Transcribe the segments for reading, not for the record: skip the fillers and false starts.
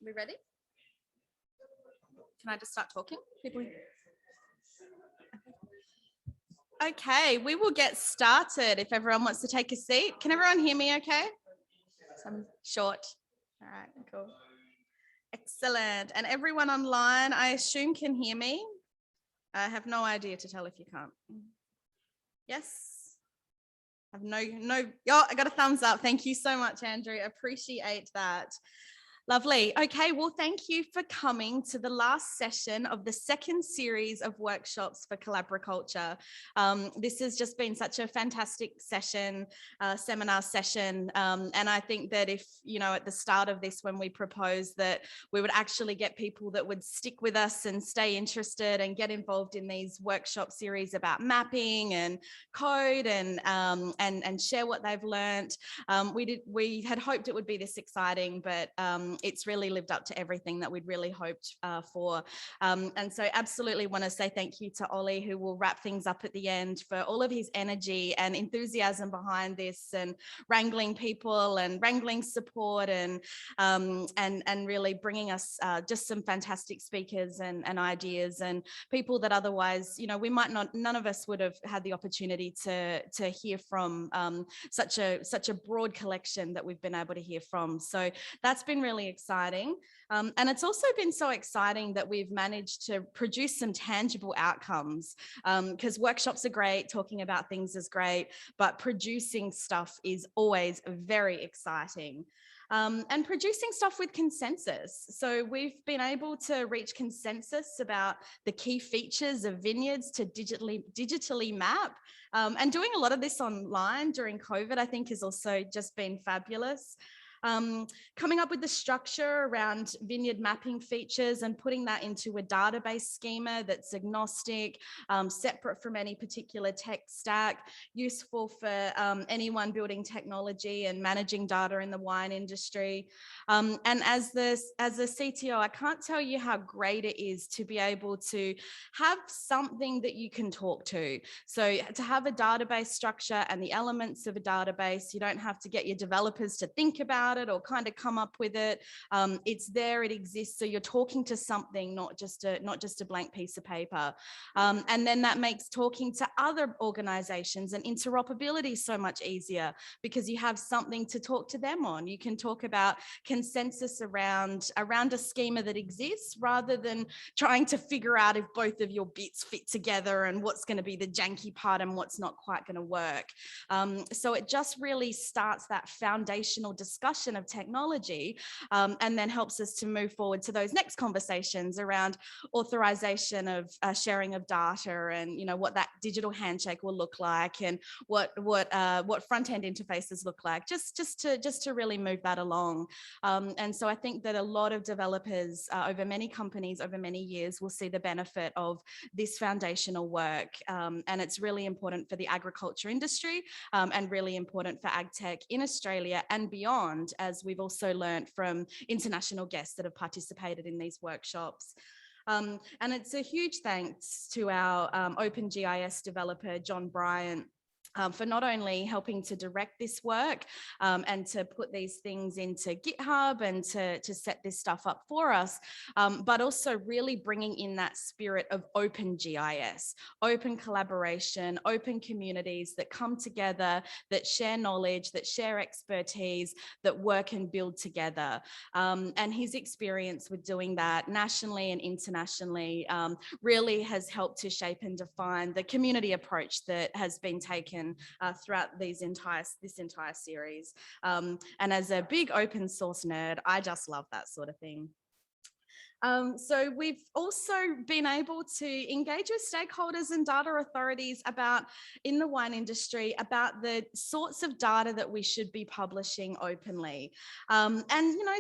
We ready? Can I just start talking? People. Okay, we will get started if everyone wants to take a seat. Can everyone hear me okay? I'm short. All right, cool. Excellent. And everyone online, I assume, can hear me. I have no idea to tell if you can't. Yes? I have oh, I got a thumbs up. Thank you so much, Andrew. Appreciate that. Lovely. Okay, well, thank you for coming to the last session of the second series of workshops for Collabriculture. This has just been such a fantastic seminar session. And I think that if, at the start of this, when we proposed that we would actually get people that would stick with us and stay interested and get involved in these workshop series about mapping and code and share what they've learned, we had hoped it would be this exciting, but it's really lived up to everything that we'd really hoped for. And so absolutely want to say thank you to Ollie, who will wrap things up at the end, for all of his energy and enthusiasm behind this, and wrangling people and wrangling support and really bringing us just some fantastic speakers and ideas and people that otherwise, we might not, none of us would have had the opportunity to hear from such a broad collection that we've been able to hear from. So that's been really exciting. And it's also been so exciting that we've managed to produce some tangible outcomes, because workshops are great, talking about things is great, but producing stuff is always very exciting. And producing stuff with consensus. So we've been able to reach consensus about the key features of vineyards to digitally map. And doing a lot of this online during COVID, I think, has also just been fabulous. Coming up with the structure around vineyard mapping features and putting that into a database schema that's agnostic, separate from any particular tech stack, useful for anyone building technology and managing data in the wine industry. And as a CTO, I can't tell you how great it is to be able to have something that you can talk to. So to have a database structure and the elements of a database, you don't have to get your developers to think about it or kind of come up with it. It's there, it exists. So you're talking to something, not just a blank piece of paper. And then that makes talking to other organizations and interoperability so much easier, because you have something to talk to them on. You can talk about consensus around a schema that exists, rather than trying to figure out if both of your bits fit together and what's going to be the janky part and what's not quite going to work. So it just really starts that foundational discussion of technology, and then helps us to move forward to those next conversations around authorization of sharing of data, and what that digital handshake will look like, and what front-end interfaces look like, just to really move that along. And so I think that a lot of developers over many companies over many years will see the benefit of this foundational work, and it's really important for the agriculture industry, and really important for agtech in Australia and beyond, as we've also learned from international guests that have participated in these workshops. And it's a huge thanks to our OpenGIS developer, John Bryant, for not only helping to direct this work and to put these things into GitHub and to set this stuff up for us, but also really bringing in that spirit of open GIS, open collaboration, open communities that come together, that share knowledge, that share expertise, that work and build together. And his experience with doing that nationally and internationally really has helped to shape and define the community approach that has been taken throughout this entire series. And as a big open source nerd, I just love that sort of thing. So we've also been able to engage with stakeholders and data authorities in the wine industry about the sorts of data that we should be publishing openly. And,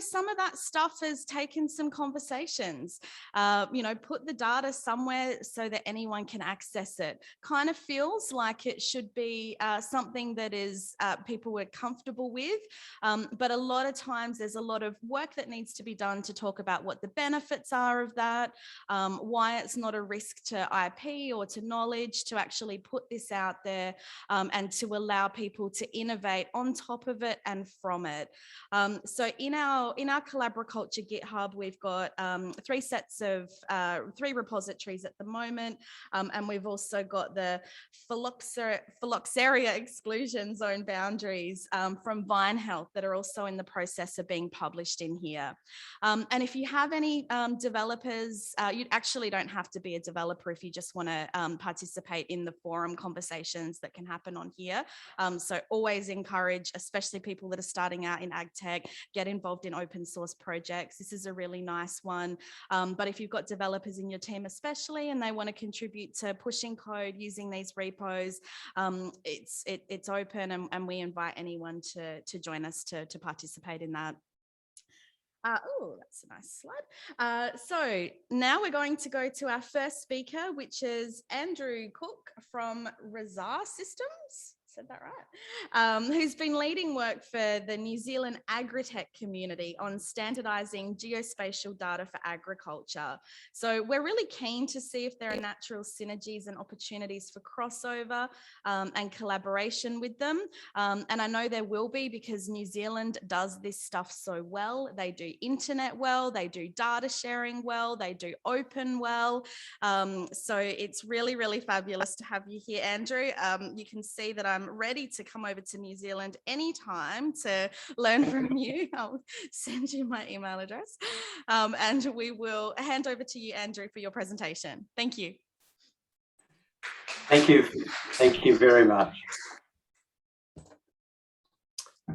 some of that stuff has taken some conversations. Put the data somewhere so that anyone can access it. Kind of feels like it should be something that is people are comfortable with. But a lot of times there's a lot of work that needs to be done to talk about what the benefits benefits are of that, why it's not a risk to IP or to knowledge to actually put this out there, and to allow people to innovate on top of it and from it. So in our Collabriculture GitHub, we've got 3 repositories at the moment, and we've also got the phylloxera exclusion zone boundaries from Vine Health that are also in the process of being published in here. And if you have any developers, you actually don't have to be a developer if you just want to participate in the forum conversations that can happen on here. So always encourage, especially people that are starting out in ag tech, get involved in open source projects. This is a really nice one. But if you've got developers in your team especially, and they want to contribute to pushing code using these repos, it's open, and we invite anyone to join us to participate in that. Oh, that's a nice slide. So now we're going to go to our first speaker, which is Andrew Cooke from Razar Systems. Said that right? Who's been leading work for the New Zealand agritech community on standardising geospatial data for agriculture. So we're really keen to see if there are natural synergies and opportunities for crossover and collaboration with them. And I know there will be, because New Zealand does this stuff so well. They do internet well, they do data sharing well, they do open well. So it's really, really fabulous to have you here, Andrew. You can see that I'm ready to come over to New Zealand anytime to learn from you. I'll send you my email address, and we will hand over to you, Andrew, for your presentation. Thank you. Thank you. Thank you very much.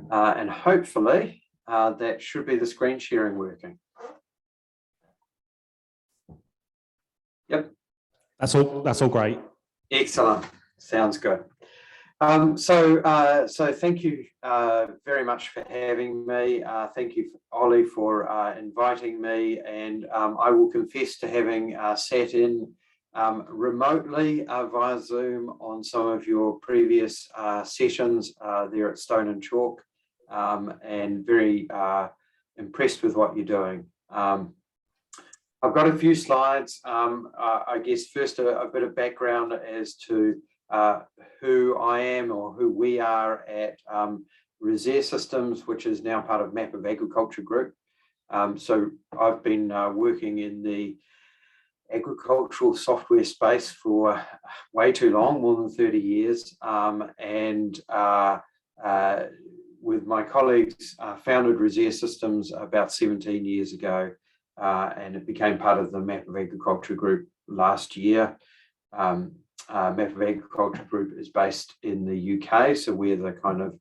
And hopefully that should be the screen sharing working. Yep. That's all great. Excellent. Sounds good. So thank you very much for having me. Thank you, Ollie, for inviting me. And I will confess to having sat in remotely via Zoom on some of your previous sessions there at Stone and Chalk, and very impressed with what you're doing. I've got a few slides. I guess first a bit of background as to who I am, or who we are at Razar Systems, which is now part of Map of Agriculture Group. So I've been working in the agricultural software space for way too long, more than 30 years, and with my colleagues founded Razar Systems about 17 years ago, and it became part of the Map of Agriculture Group last year. Map of Agriculture Group is based in the UK, so we're the kind of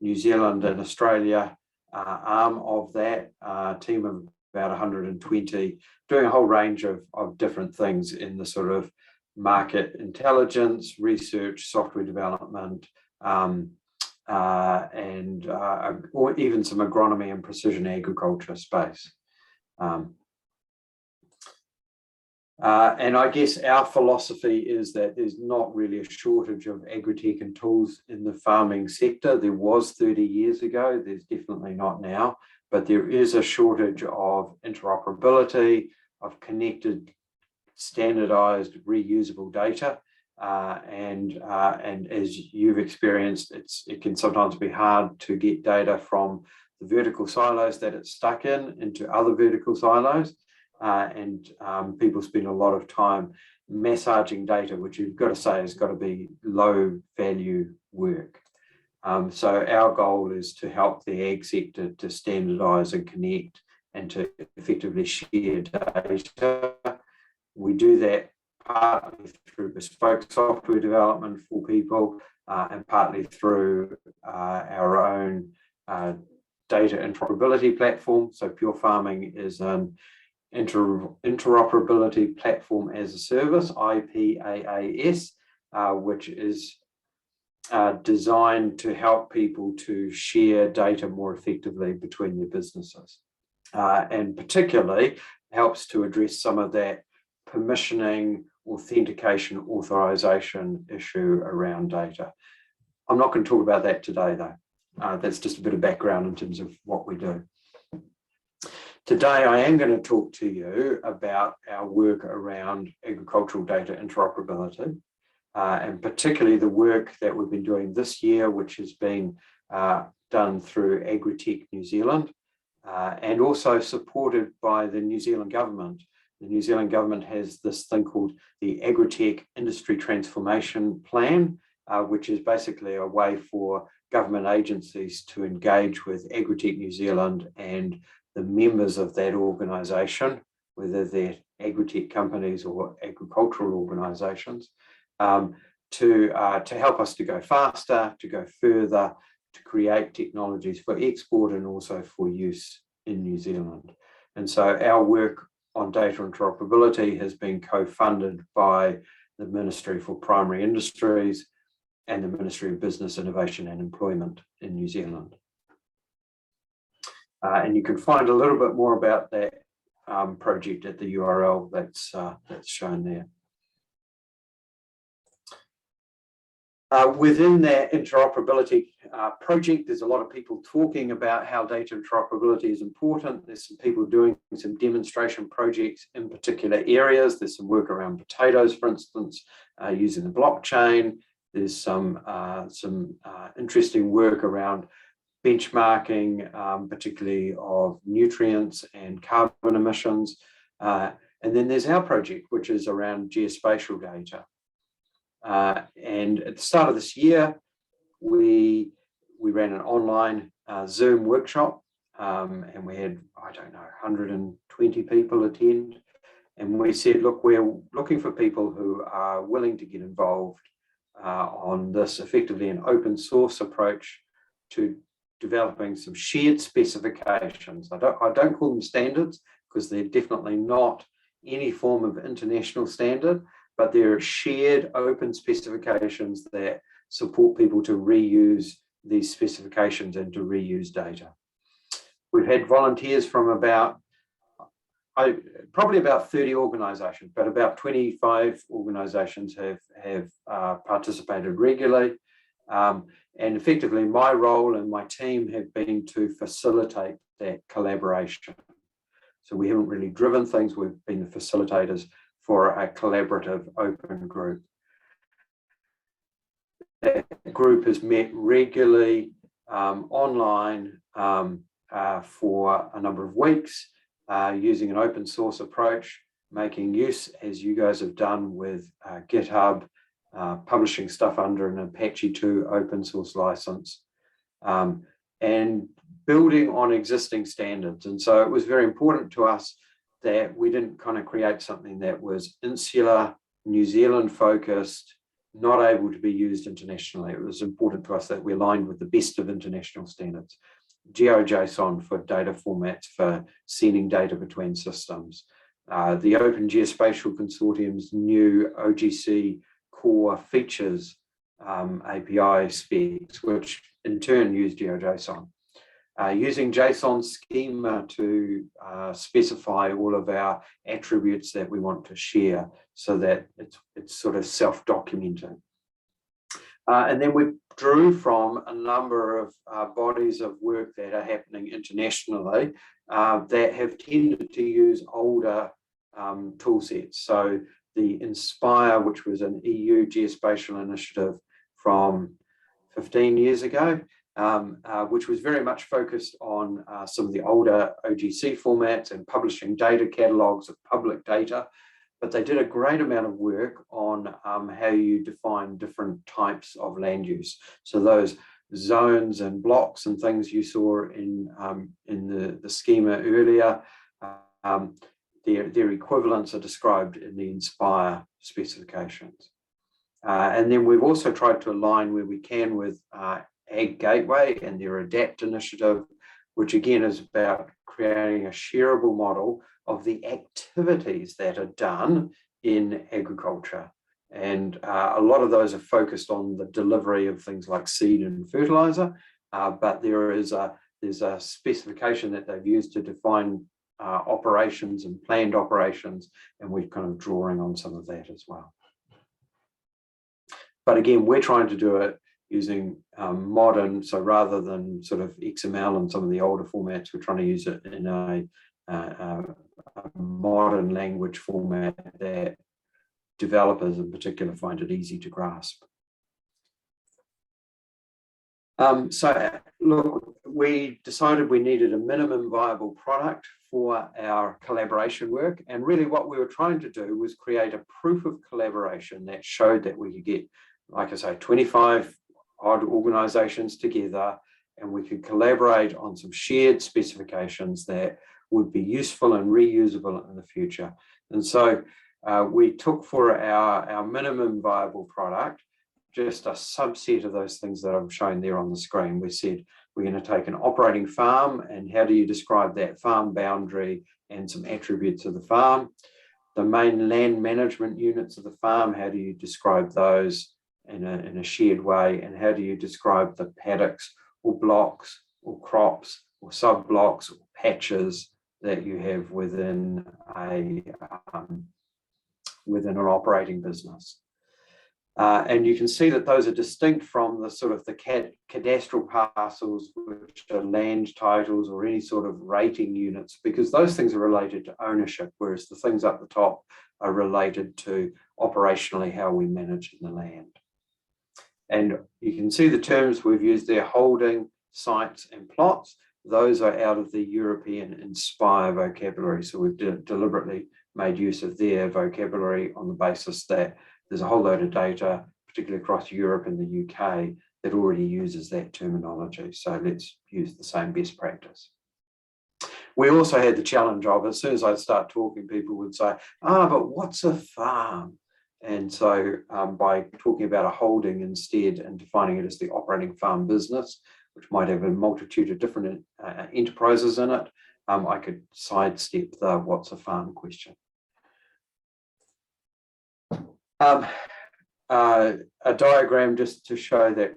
New Zealand and Australia arm of that team of about 120, doing a whole range of different things in the sort of market intelligence, research, software development, and or even some agronomy and precision agriculture space. And I guess our philosophy is that there's not really a shortage of agritech and tools in the farming sector. There was 30 years ago, there's definitely not now, but there is a shortage of interoperability, of connected, standardized, reusable data. And as you've experienced, it can sometimes be hard to get data from the vertical silos that it's stuck in into other vertical silos. And people spend a lot of time massaging data, which you've got to say has got to be low value work. So our goal is to help the ag sector to standardise and connect and to effectively share data. We do that partly through bespoke software development for people, and partly through our own data interoperability platform. So Pure Farming is an interoperability platform as a service, IPAAS, which is designed to help people to share data more effectively between their businesses, and particularly helps to address some of that permissioning, authentication, authorization issue around data. I'm not going to talk about that today, though. That's just a bit of background in terms of what we do. Today, I am going to talk to you about our work around agricultural data interoperability, and particularly the work that we've been doing this year, which has been done through Agritech New Zealand, and also supported by the New Zealand government. The New Zealand government has this thing called the Agritech Industry Transformation Plan, which is basically a way for government agencies to engage with Agritech New Zealand and the members of that organisation, whether they're agritech companies or agricultural organisations, to help us to go faster, to go further, to create technologies for export and also for use in New Zealand. And so our work on data interoperability has been co-funded by the Ministry for Primary Industries and the Ministry of Business, Innovation and Employment in New Zealand. And you can find a little bit more about that project at the URL that's shown there. Within that interoperability project, there's a lot of people talking about how data interoperability is important. There's some people doing some demonstration projects in particular areas. There's some work around potatoes, for instance, using the blockchain. There's some interesting work around benchmarking, particularly of nutrients and carbon emissions. And then there's our project, which is around geospatial data. And at the start of this year, we ran an online Zoom workshop, and we had, 120 people attend. And we said, look, we're looking for people who are willing to get involved on this effectively an open source approach to developing some shared specifications. I don't call them standards because they're definitely not any form of international standard, but they're shared open specifications that support people to reuse these specifications and to reuse data. We've had volunteers from probably about 30 organisations, but about 25 organisations have participated regularly. And effectively, my role and my team have been to facilitate that collaboration. So we haven't really driven things, we've been the facilitators for a collaborative open group. That group has met regularly online for a number of weeks, using an open source approach, making use, as you guys have done with GitHub, publishing stuff under an Apache 2 open source license, and building on existing standards. And so it was very important to us that we didn't kind of create something that was insular, New Zealand focused, not able to be used internationally. It was important to us that we aligned with the best of international standards. GeoJSON for data formats for sending data between systems. The Open Geospatial Consortium's new OGC core features API specs, which in turn use GeoJSON. Using JSON schema to specify all of our attributes that we want to share so that it's sort of self-documenting. And then we drew from a number of bodies of work that are happening internationally that have tended to use older tool sets. So the INSPIRE, which was an EU geospatial initiative from 15 years ago, which was very much focused on some of the older OGC formats and publishing data catalogues of public data. But they did a great amount of work on how you define different types of land use. So those zones and blocks and things you saw in the schema earlier, their equivalents are described in the INSPIRE specifications. And then we've also tried to align where we can with Ag Gateway and their ADAPT initiative, which again is about creating a shareable model of the activities that are done in agriculture. And a lot of those are focused on the delivery of things like seed and fertilizer, but there's a specification that they've used to define operations and planned operations, and we're kind of drawing on some of that as well. But again, we're trying to do it using modern, so rather than sort of XML and some of the older formats, we're trying to use it in a modern language format that developers in particular find it easy to grasp. So look, we decided we needed a minimum viable product for our collaboration work. And really what we were trying to do was create a proof of collaboration that showed that we could get, like I say, 25 odd organizations together, and we could collaborate on some shared specifications that would be useful and reusable in the future. And so we took for our minimum viable product just a subset of those things that I'm showing there on the screen. We said we're going to take an operating farm, and how do you describe that farm boundary and some attributes of the farm? The main land management units of the farm, how do you describe those in a shared way? And how do you describe the paddocks or blocks or crops or sub blocks or patches that you have within an operating business? And you can see that those are distinct from the sort of the cadastral parcels, which are land titles or any sort of rating units, because those things are related to ownership, whereas the things up the top are related to operationally how we manage the land. And you can see the terms we've used there: holding, sites, and plots. Those are out of the European Inspire vocabulary. So we've deliberately made use of their vocabulary on the basis that there's a whole load of data, particularly across Europe and the UK, that already uses that terminology. So let's use the same best practice. We also had the challenge of, as soon as I'd start talking, people would say, but what's a farm? And so by talking about a holding instead and defining it as the operating farm business, which might have a multitude of different enterprises in it, I could sidestep the what's a farm question. A diagram just to show that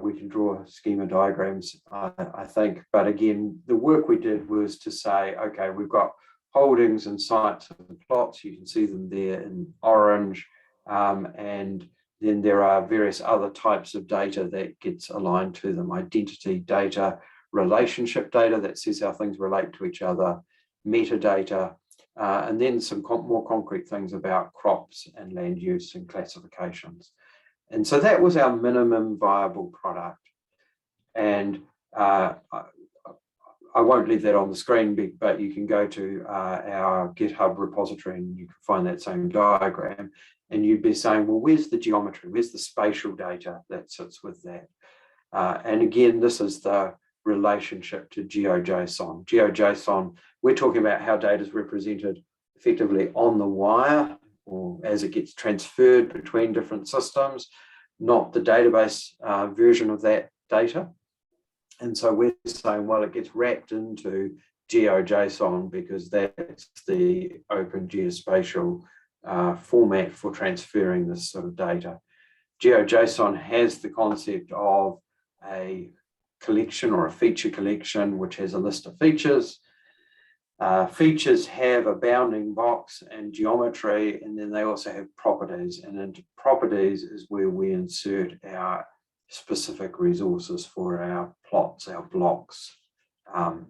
we can draw schema diagrams, I think. But again, the work we did was to say, okay, we've got holdings and sites and plots. You can see them there in orange. And then there are various other types of data that gets aligned to them: identity data, relationship data that says how things relate to each other, metadata, and then some more concrete things about crops and land use and classifications. And so that was our minimum viable product. And I won't leave that on the screen, but you can go to our GitHub repository and you can find that same diagram. And you'd be saying, well, where's the geometry? Where's the spatial data that sits with that? And again, this is the relationship to GeoJSON. GeoJSON, we're talking about how data is represented effectively on the wire or as it gets transferred between different systems, not the database version of that data. And so we're saying, well, it gets wrapped into GeoJSON because that's the open geospatial format for transferring this sort of data. GeoJSON has the concept of a collection or a feature collection, which has a list of features. Features have a bounding box and geometry, and then they also have properties. And into properties is where we insert our specific resources for our plots, our blocks, our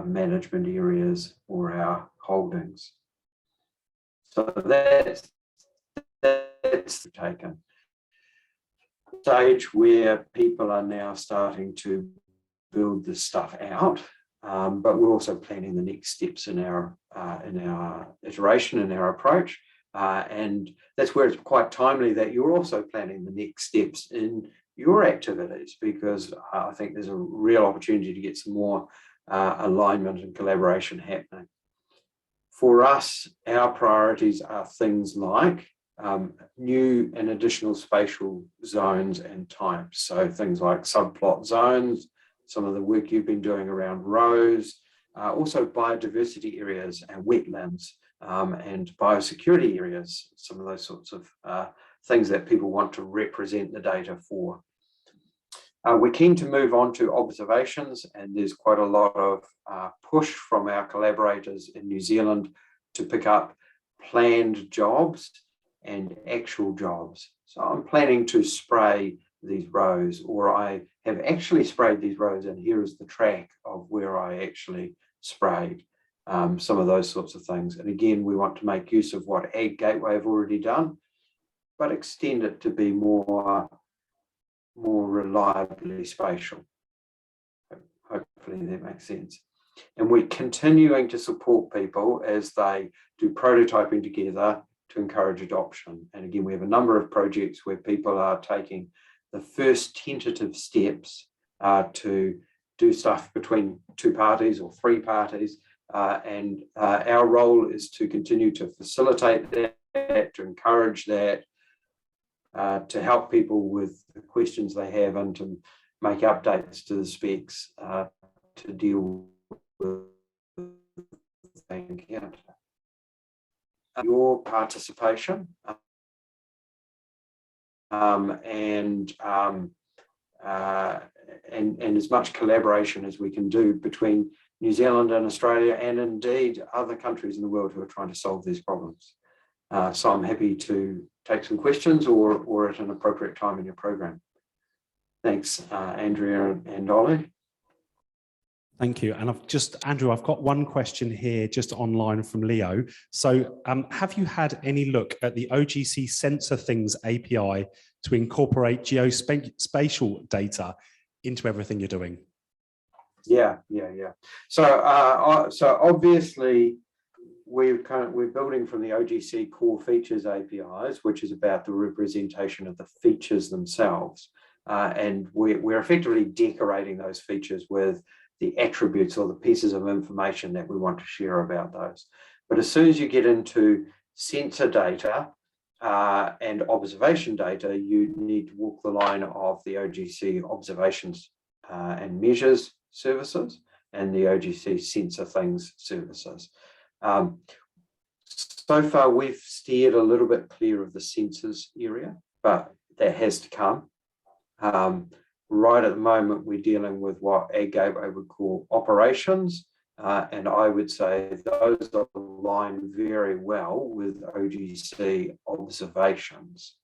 management areas, or our holdings. So that's taken. Stage where people are now starting to build this stuff out, but we're also planning the next steps in our iteration, in our approach, and that's where it's quite timely that you're also planning the next steps in your activities, because I think there's a real opportunity to get some more alignment and collaboration happening. For us, our priorities are things like new and additional spatial zones and types. So things like subplot zones, some of the work you've been doing around rows, also biodiversity areas and wetlands, and biosecurity areas, some of those sorts of things that people want to represent the data for. We're keen to move on to observations, and there's quite a lot of push from our collaborators in New Zealand to pick up planned jobs and actual jobs. So I'm planning to spray these rows, or I have actually sprayed these rows and here is the track of where I actually sprayed. Some of those sorts of things. And again, we want to make use of what Ag Gateway have already done, but extend it to be more reliably spatial. Hopefully that makes sense. And we're continuing to support people as they do prototyping together to encourage adoption. And again, we have a number of projects where people are taking the first tentative steps to do stuff between 2 parties or 3 parties. And our role is to continue to facilitate that, to encourage that, to help people with the questions they have and to make updates to the specs to deal with the encounter. Your participation and as much collaboration as we can do between New Zealand and Australia, and indeed other countries in the world who are trying to solve these problems. So I'm happy to take some questions or at an appropriate time in your program. Thanks, Andrea and Ollie. Thank you. And Andrew, I've got one question here just online from Leo. So have you had any look at the OGC Sensor Things API to incorporate geospatial data into everything you're doing? Yeah. So obviously we're building from the OGC Core Features APIs, which is about the representation of the features themselves. And we're effectively decorating those features with the attributes or the pieces of information that we want to share about those. But as soon as you get into sensor data and observation data, you need to walk the line of the OGC observations and measures services and the OGC Sensor Things services. So far, we've steered a little bit clear of the sensors area, but that has to come. Right at the moment, we're dealing with what Ag Gateway would call operations, and I would say those align very well with OGC observations.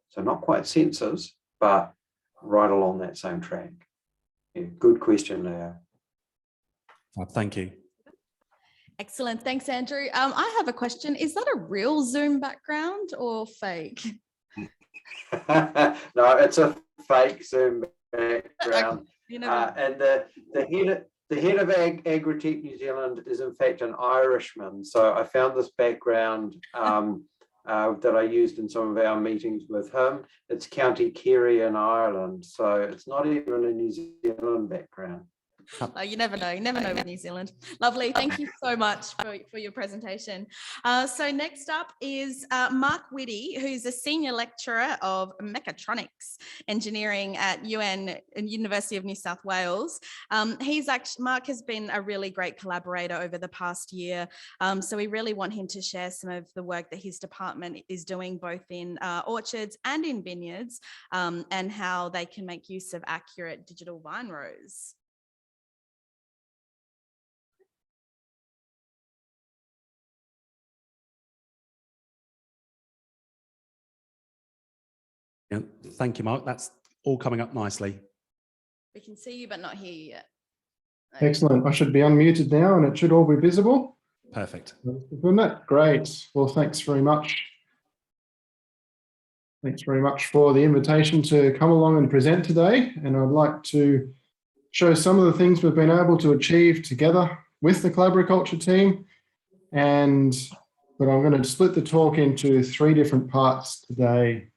So not quite sensors, but right along that same track. Yeah, good question, Leo. Thank you. Excellent. Thanks, Andrew. I have a question. Is that a real Zoom background or fake? No, it's a fake Zoom background. And the head of Agritech New Zealand is in fact an Irishman. So I found this background that I used in some of our meetings with him. It's County Kerry in Ireland. So it's not even a New Zealand background. Oh, you never know. You never know with New Zealand. Lovely. Thank you so much for your presentation. So next up is Mark Whitty, who's a senior lecturer of mechatronics engineering at University of New South Wales. Mark has been a really great collaborator over the past year. So we really want him to share some of the work that his department is doing both in orchards and in vineyards, and how they can make use of accurate digital vine rows. Yeah, thank you, Mark. That's all coming up nicely. We can see you, but not hear you yet. Excellent. I should be unmuted now and it should all be visible. Perfect. Isn't that great? Well, thanks very much. Thanks very much for the invitation to come along and present today. And I'd like to show some of the things we've been able to achieve together with the Collabriculture team. But I'm going to split the talk into 3 different parts today.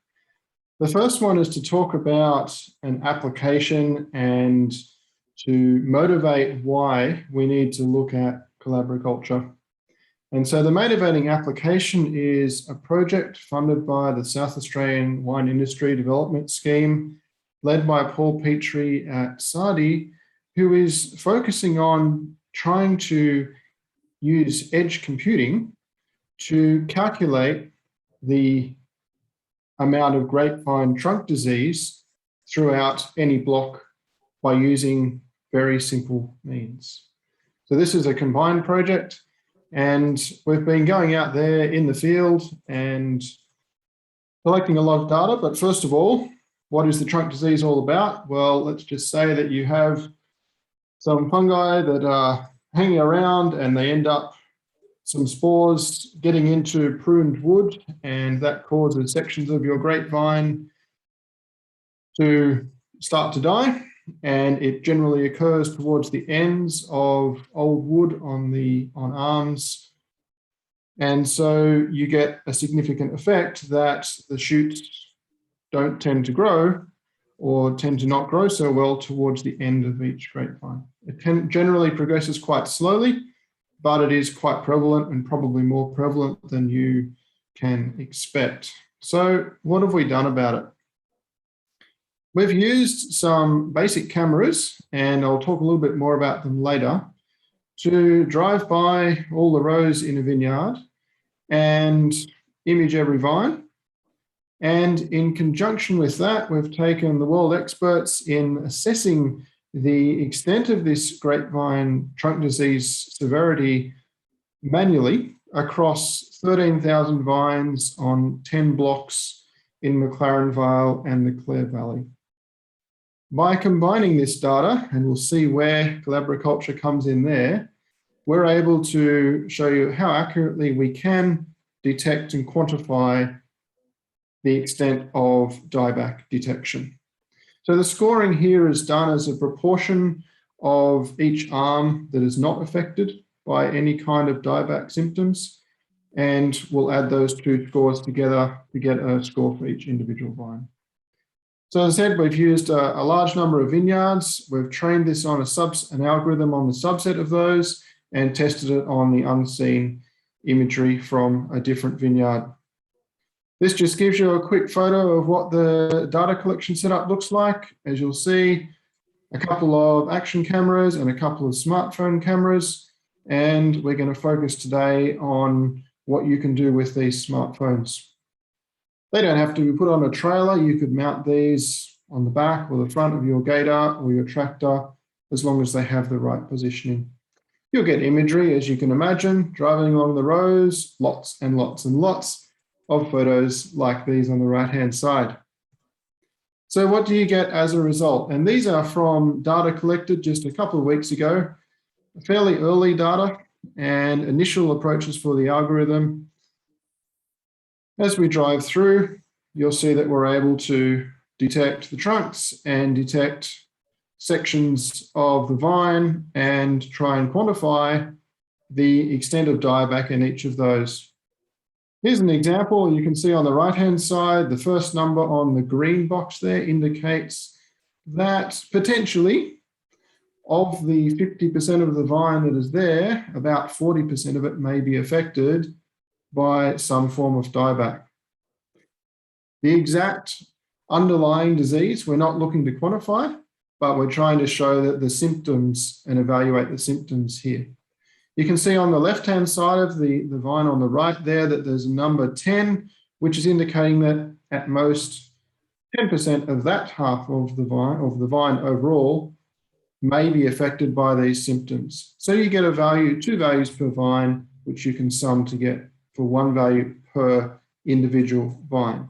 The first one is to talk about an application and to motivate why we need to look at Collabriculture. And so the motivating application is a project funded by the South Australian Wine Industry Development Scheme, led by Paul Petrie at SARDI, who is focusing on trying to use edge computing to calculate the amount of grapevine trunk disease throughout any block by using very simple means. So this is a combined project, and we've been going out there in the field and collecting a lot of data. But first of all, what is the trunk disease all about? Well, let's just say that you have some fungi that are hanging around and they end up some spores getting into pruned wood, and that causes sections of your grapevine to start to die. And it generally occurs towards the ends of old wood on arms. And so you get a significant effect that the shoots don't tend to grow or tend to not grow so well towards the end of each grapevine. It generally progresses quite slowly, but it is quite prevalent and probably more prevalent than you can expect. So what have we done about it? We've used some basic cameras, and I'll talk a little bit more about them later, to drive by all the rows in a vineyard and image every vine. And in conjunction with that, we've taken the world experts in assessing the extent of this grapevine trunk disease severity manually across 13,000 vines on 10 blocks in McLaren Vale and the Clare Valley. By combining this data, and we'll see where Collabriculture comes in there, we're able to show you how accurately we can detect and quantify the extent of dieback detection. So the scoring here is done as a proportion of each arm that is not affected by any kind of dieback symptoms, and we'll add those two scores together to get a score for each individual vine. So as I said, we've used a large number of vineyards. We've trained this on an algorithm on the subset of those and tested it on the unseen imagery from a different vineyard. This just gives you a quick photo of what the data collection setup looks like. As you'll see, a couple of action cameras and a couple of smartphone cameras. And we're going to focus today on what you can do with these smartphones. They don't have to be put on a trailer. You could mount these on the back or the front of your gator or your tractor, as long as they have the right positioning. You'll get imagery, as you can imagine, driving along the rows, lots and lots and lots of photos like these on the right-hand side. So what do you get as a result? And these are from data collected just a couple of weeks ago, fairly early data and initial approaches for the algorithm. As we drive through, you'll see that we're able to detect the trunks and detect sections of the vine and try and quantify the extent of dieback in each of those. Here's an example. You can see on the right-hand side, the first number on the green box there indicates that potentially of the 50% of the vine that is there, about 40% of it may be affected by some form of dieback. The exact underlying disease we're not looking to quantify, but we're trying to show that the symptoms and evaluate the symptoms here. You can see on the left-hand side of the vine on the right there that there's a number 10, which is indicating that at most 10% of that half of the vine overall may be affected by these symptoms. So you get a value, 2 values per vine, which you can sum to get for 1 value per individual vine.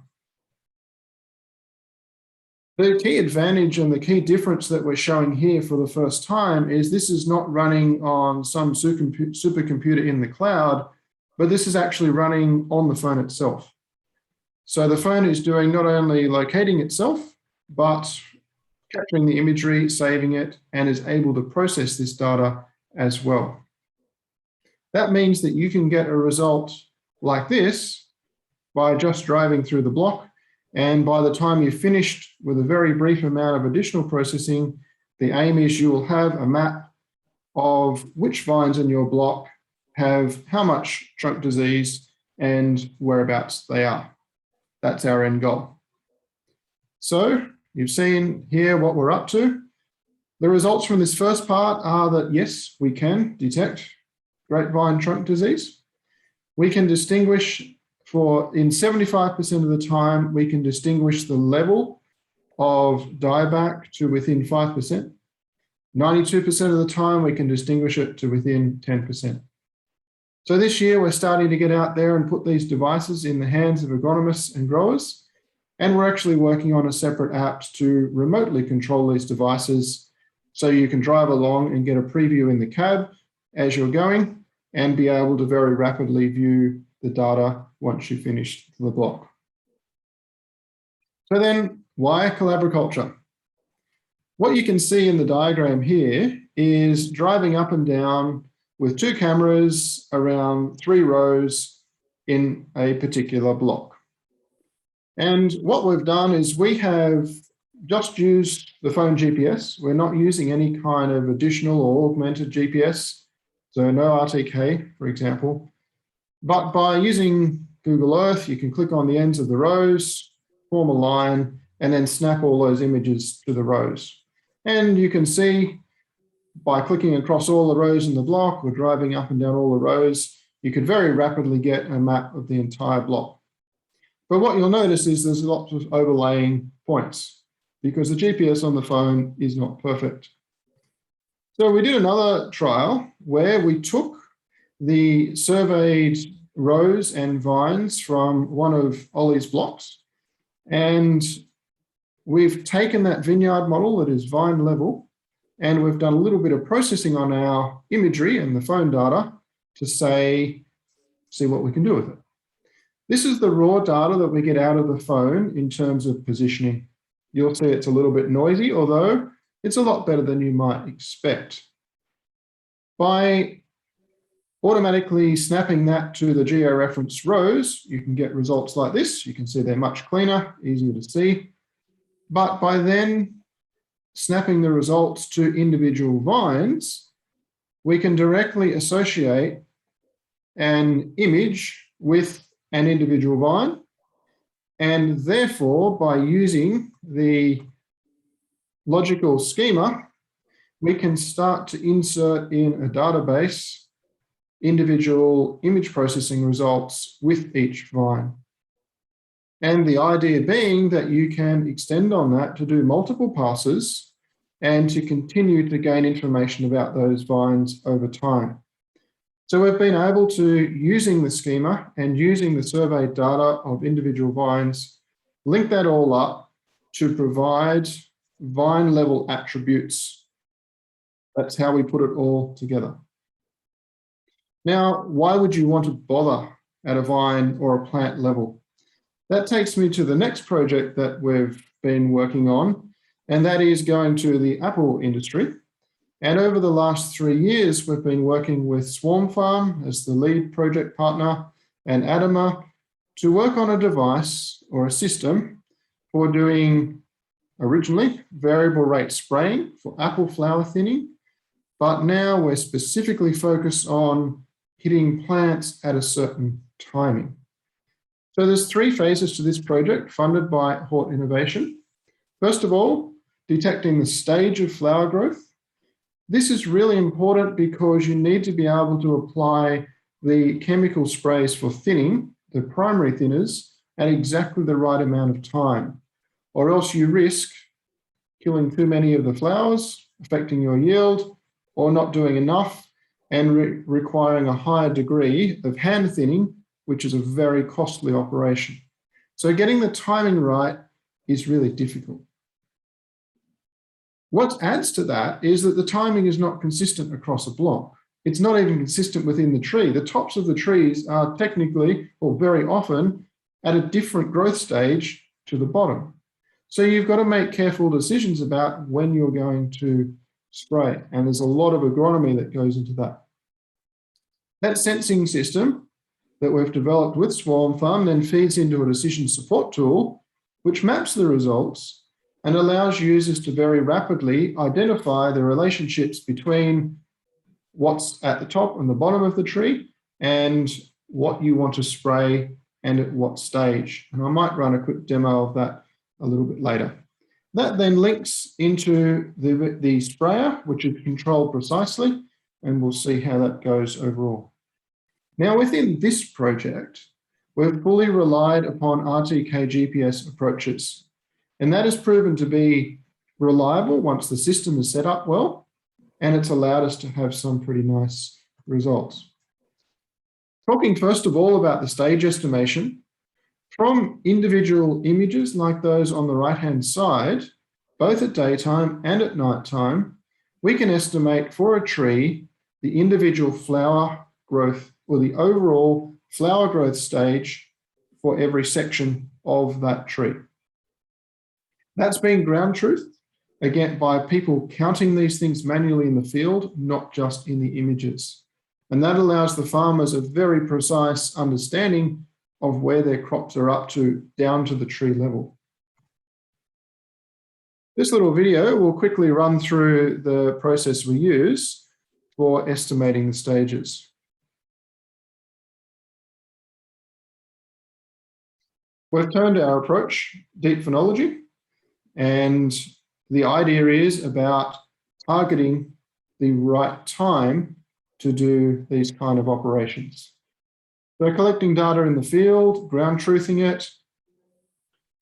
The key advantage and the key difference that we're showing here for the first time is this is not running on some supercomputer in the cloud, but this is actually running on the phone itself. So the phone is doing not only locating itself, but capturing the imagery, saving it, and is able to process this data as well. That means that you can get a result like this by just driving through the block. And by the time you've finished with a very brief amount of additional processing, the aim is you will have a map of which vines in your block have how much trunk disease and whereabouts they are. That's our end goal. So you've seen here what we're up to. The results from this first part are that yes, we can detect grapevine trunk disease. We can distinguish in 75% of the time, we can distinguish the level of dieback to within 5%. 92% of the time, we can distinguish it to within 10%. So this year, we're starting to get out there and put these devices in the hands of agronomists and growers. And we're actually working on a separate app to remotely control these devices so you can drive along and get a preview in the cab as you're going and be able to very rapidly view the data once you've finished the block. So then, why Collabriculture? What you can see in the diagram here is driving up and down with 2 cameras around 3 rows in a particular block. And what we've done is we have just used the phone GPS. We're not using any kind of additional or augmented GPS, so no RTK, for example. But by using Google Earth, you can click on the ends of the rows, form a line, and then snap all those images to the rows. And you can see by clicking across all the rows in the block or driving up and down all the rows, you could very rapidly get a map of the entire block. But what you'll notice is there's lots of overlaying points because the GPS on the phone is not perfect. So we did another trial where we took the surveyed rows and vines from one of Ollie's blocks, and we've taken that vineyard model that is vine level, and we've done a little bit of processing on our imagery and the phone data to see what we can do with it. This is the raw data that we get out of the phone in terms of positioning. You'll see it's a little bit noisy, although it's a lot better than you might expect. By automatically snapping that to the georeference rows, you can get results like this. You can see they're much cleaner, easier to see. But by then snapping the results to individual vines, we can directly associate an image with an individual vine. And therefore, by using the logical schema, we can start to insert in a database individual image processing results with each vine. And the idea being that you can extend on that to do multiple passes and to continue to gain information about those vines over time. So we've been able to, using the schema and using the surveyed data of individual vines, link that all up to provide vine level attributes. That's how we put it all together. Now, why would you want to bother at a vine or a plant level? That takes me to the next project that we've been working on, and that is going to the apple industry. And over the last 3 years, we've been working with Swarm Farm as the lead project partner and Adama to work on a device or a system for doing originally variable rate spraying for apple flower thinning, but now we're specifically focused on hitting plants at a certain timing. So there's 3 phases to this project funded by Hort Innovation. First of all, detecting the stage of flower growth. This is really important because you need to be able to apply the chemical sprays for thinning, the primary thinners, at exactly the right amount of time, or else you risk killing too many of the flowers, affecting your yield, or not doing enough and requiring a higher degree of hand thinning, which is a very costly operation. So getting the timing right is really difficult. What adds to that is that the timing is not consistent across a block. It's not even consistent within the tree. The tops of the trees are technically, or very often, at a different growth stage to the bottom. So you've got to make careful decisions about when you're going to spray, and there's a lot of agronomy that goes into that. That sensing system that we've developed with Swarm Farm then feeds into a decision support tool, which maps the results and allows users to very rapidly identify the relationships between what's at the top and the bottom of the tree and what you want to spray and at what stage. And I might run a quick demo of that a little bit later. That then links into the sprayer, which is controlled precisely, and we'll see how that goes overall. Now, within this project, we've fully relied upon RTK GPS approaches, and that has proven to be reliable once the system is set up well, and it's allowed us to have some pretty nice results. Talking first of all about the stage estimation, From individual images like those on the right-hand side, both at daytime and at nighttime, we can estimate for a tree the individual flower growth or the overall flower growth stage for every section of that tree. That's been ground truth, again, by people counting these things manually in the field, not just in the images. And that allows the farmers a very precise understanding of where their crops are up to, down to the tree level. This little video will quickly run through the process we use for estimating the stages. We've turned our approach deep phenology, and the idea is about targeting the right time to do these kind of operations. So collecting data in the field, ground truthing it,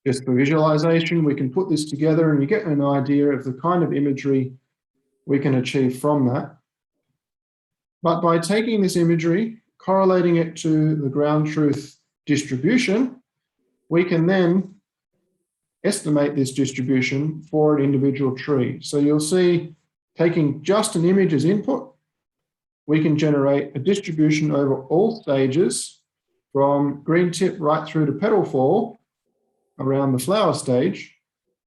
just for visualization, we can put this together and you get an idea of the kind of imagery we can achieve from that. But by taking this imagery, correlating it to the ground truth distribution, we can then estimate this distribution for an individual tree. So you'll see, taking just an image as input, we can generate a distribution over all stages from green tip right through to petal fall around the flower stage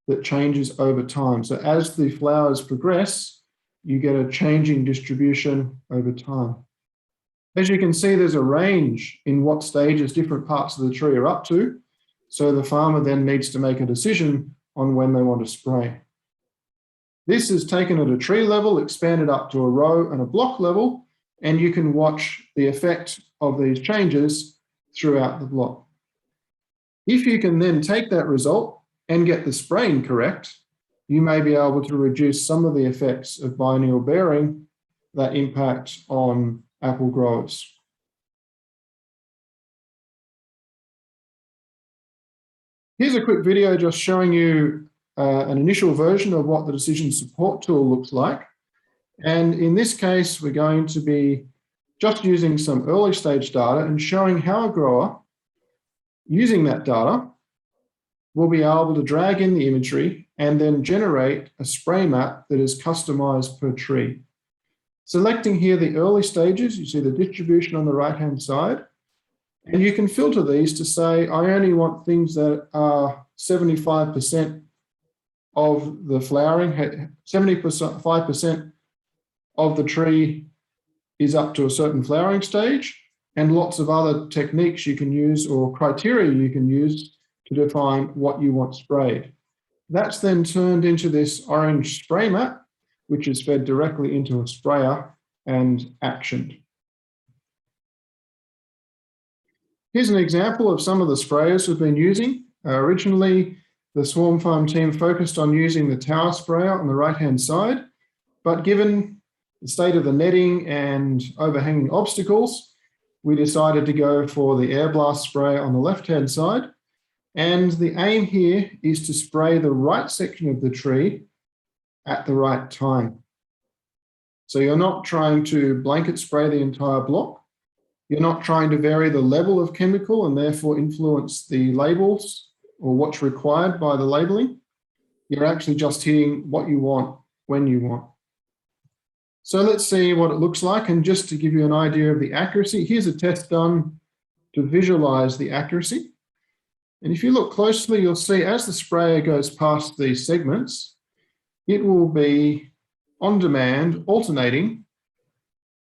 that changes over time. So as the flowers progress, you get a changing distribution over time. As you can see, there's a range in what stages different parts of the tree are up to. So the farmer then needs to make a decision on when they want to spray. This is taken at a tree level, expanded up to a row and a block level, and you can watch the effect of these changes throughout the block. If you can then take that result and get the spraying correct, you may be able to reduce some of the effects of biennial bearing that impact on apple growers. Here's a quick video just showing you an initial version of what the decision support tool looks like. And in this case, we're going to be just using some early stage data and showing how a grower, using that data, will be able to drag in the imagery and then generate a spray map that is customized per tree. Selecting here the early stages, you see the distribution on the right-hand side, and you can filter these to say, I only want things that are 75% of the flowering, 75% of the tree is up to a certain flowering stage, and lots of other techniques you can use or criteria you can use to define what you want sprayed. That's then turned into this orange spray map, which is fed directly into a sprayer and actioned. Here's an example of some of the sprayers we've been using. Originally, the Swarm Farm team focused on using the tower sprayer on the right-hand side, but given the state of the netting and overhanging obstacles, we decided to go for the air blast sprayer on the left-hand side. And the aim here is to spray the right section of the tree at the right time. So you're not trying to blanket spray the entire block. You're not trying to vary the level of chemical and therefore influence the labels or what's required by the labeling. You're actually just hitting what you want when you want. So let's see what it looks like. And just to give you an idea of the accuracy, here's a test done to visualize the accuracy. And if you look closely, you'll see as the sprayer goes past these segments, it will be on demand, alternating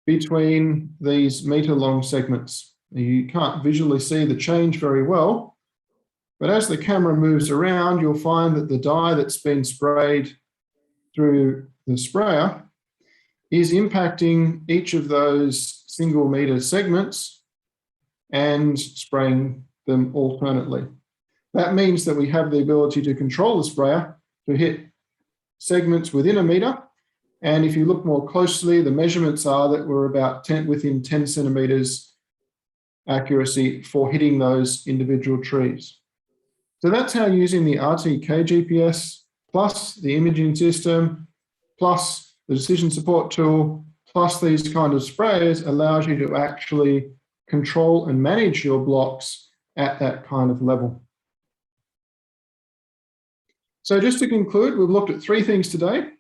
between these meter-long segments. You can't visually see the change very well, but as the camera moves around, you'll find that the dye that's been sprayed through the sprayer is impacting each of those single meter segments and spraying them alternately. That means that we have the ability to control the sprayer to hit segments within a meter. And if you look more closely, the measurements are that we're about within 10 centimeters accuracy for hitting those individual trees. So that's how using the RTK GPS plus the imaging system plus the decision support tool plus these kind of sprayers allows you to actually control and manage your blocks at that kind of level. So just to conclude, we've looked at 3 things today.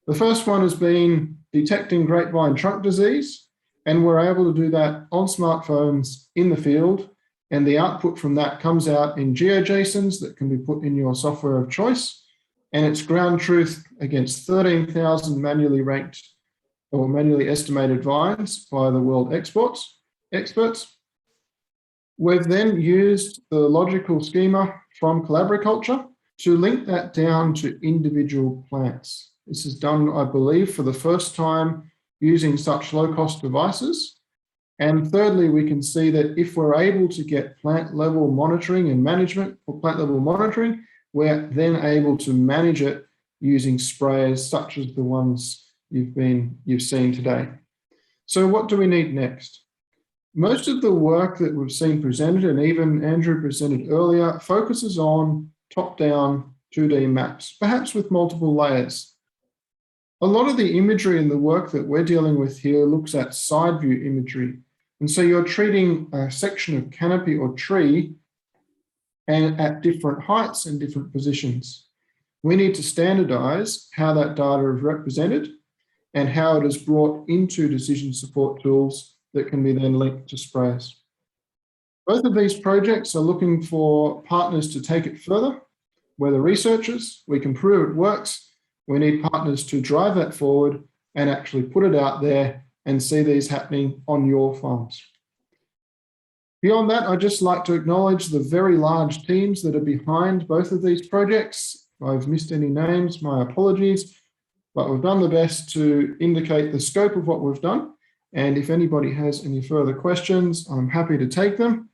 The first one has been detecting grapevine trunk disease, and we're able to do that on smartphones in the field, and the output from that comes out in GeoJSONs that can be put in your software of choice, and it's ground truth against 13,000 manually ranked or manually estimated vines by the world experts. We've then used the logical schema from Collabriculture to link that down to individual plants. This is done, I believe, for the first time using such low-cost devices. And thirdly, we can see that if we're able to get plant level monitoring and management for plant level monitoring, we're then able to manage it using sprayers such as the ones you've seen today. So what do we need next? Most of the work that we've seen presented, and even Andrew presented earlier, focuses on top-down 2D maps, perhaps with multiple layers. A lot of the imagery in the work that we're dealing with here looks at side view imagery. And so you're treating a section of canopy or tree and at different heights and different positions. We need to standardize how that data is represented and how it is brought into decision support tools that can be then linked to sprayers. Both of these projects are looking for partners to take it further. We're the researchers, we can prove it works. We need partners to drive that forward and actually put it out there and see these happening on your farms. Beyond that, I'd just like to acknowledge the very large teams that are behind both of these projects. If I've missed any names, my apologies, but we've done the best to indicate the scope of what we've done. And if anybody has any further questions, I'm happy to take them.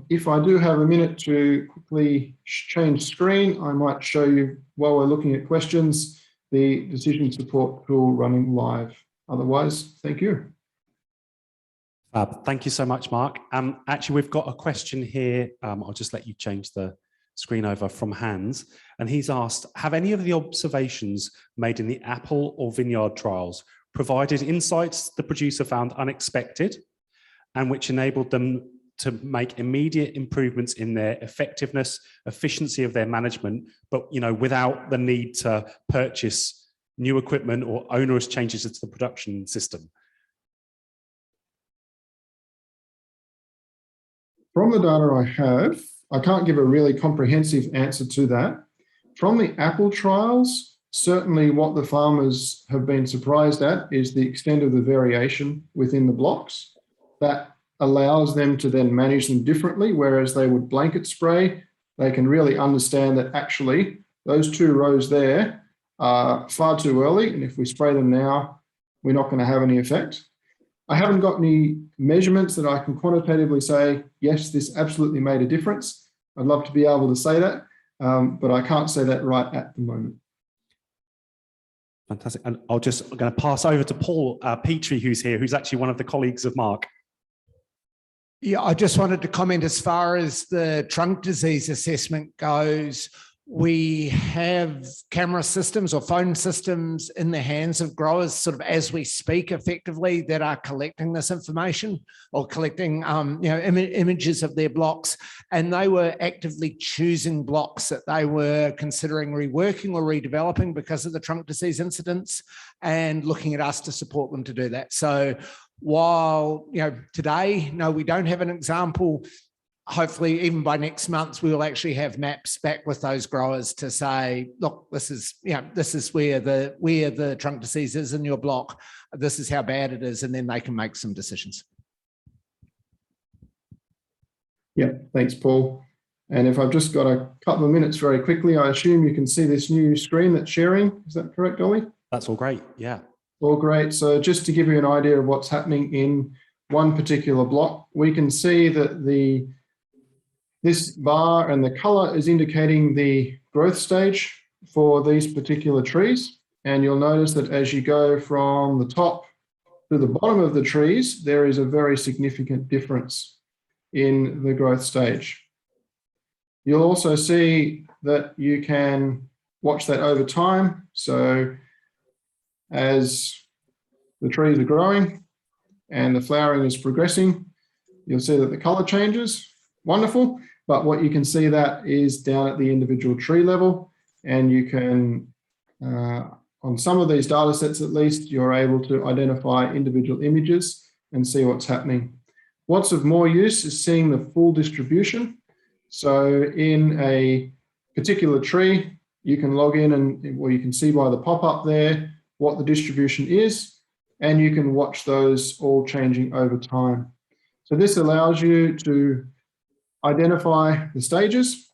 If I do have a minute to quickly change screen, I might show you, while we're looking at questions, the decision support tool running live. Otherwise, thank you. Thank you so much, Mark. Actually, we've got a question here. I'll just let you change the screen over from Hans. And he's asked, have any of the observations made in the apple or vineyard trials provided insights the producer found unexpected and which enabled them to make immediate improvements in their effectiveness, efficiency of their management, but without the need to purchase new equipment or onerous changes to the production system? From the data I have, I can't give a really comprehensive answer to that. From the apple trials, certainly what the farmers have been surprised at is the extent of the variation within the blocks. That allows them to then manage them differently, whereas they would blanket spray. They can really understand that actually those 2 rows there are far too early, and if we spray them now, we're not going to have any effect. I haven't got any measurements that I can quantitatively say, yes, this absolutely made a difference. I'd love to be able to say that, but I can't say that right at the moment. Fantastic. And I'm going to pass over to Paul Petrie, who's here, who's actually one of the colleagues of Mark. Yeah, I just wanted to comment as far as the trunk disease assessment goes. We have camera systems or phone systems in the hands of growers sort of as we speak effectively that are collecting this information or collecting images of their blocks, and they were actively choosing blocks that they were considering reworking or redeveloping because of the trunk disease incidents and looking at us to support them to do that. So while today, no, we don't have an example, hopefully even by next month, we will actually have maps back with those growers to say, look, this is where the trunk disease is in your block. This is how bad it is. And then they can make some decisions. Yeah, thanks, Paul. And if I've just got a couple of minutes very quickly, I assume you can see this new screen that's sharing. Is that correct, Ollie? That's all great. Yeah. All great. So just to give you an idea of what's happening in one particular block, we can see that this bar and the color is indicating the growth stage for these particular trees. And you'll notice that as you go from the top to the bottom of the trees, there is a very significant difference in the growth stage. You'll also see that you can watch that over time. So as the trees are growing and the flowering is progressing, you'll see that the color changes. wonderful. But what you can see that is down at the individual tree level, and you can, on some of these data sets at least, you're able to identify individual images and see what's happening. What's of more use is seeing the full distribution. So in a particular tree, you can log in and, well, you can see by the pop-up there what the distribution is, and you can watch those all changing over time. So this allows you to identify the stages.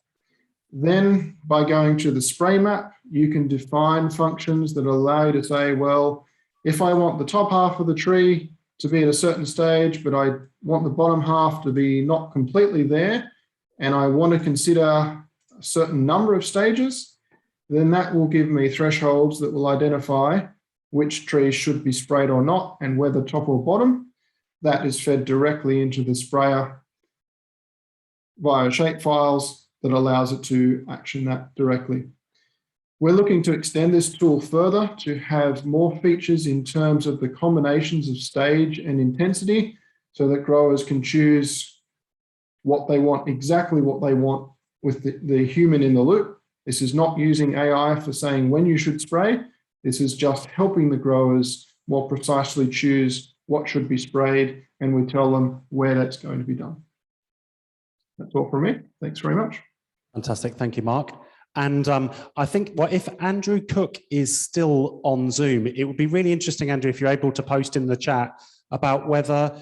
Then by going to the spray map, you can define functions that allow you to say, well, if I want the top half of the tree to be at a certain stage, but I want the bottom half to be not completely there, and I want to consider a certain number of stages, then that will give me thresholds that will identify which trees should be sprayed or not, and whether top or bottom. That is fed directly into the sprayer via shapefiles that allows it to action that directly. We're looking to extend this tool further to have more features in terms of the combinations of stage and intensity, so that growers can choose what they want, exactly what they want, with the human in the loop. This is not using AI for saying when you should spray. This is just helping the growers more precisely choose what should be sprayed, and we tell them where that's going to be done. That's all from me. Thanks very much. Fantastic. Thank you, Mark. And I think, well, if Andrew Cooke is still on Zoom, it would be really interesting, Andrew, if you're able to post in the chat about whether,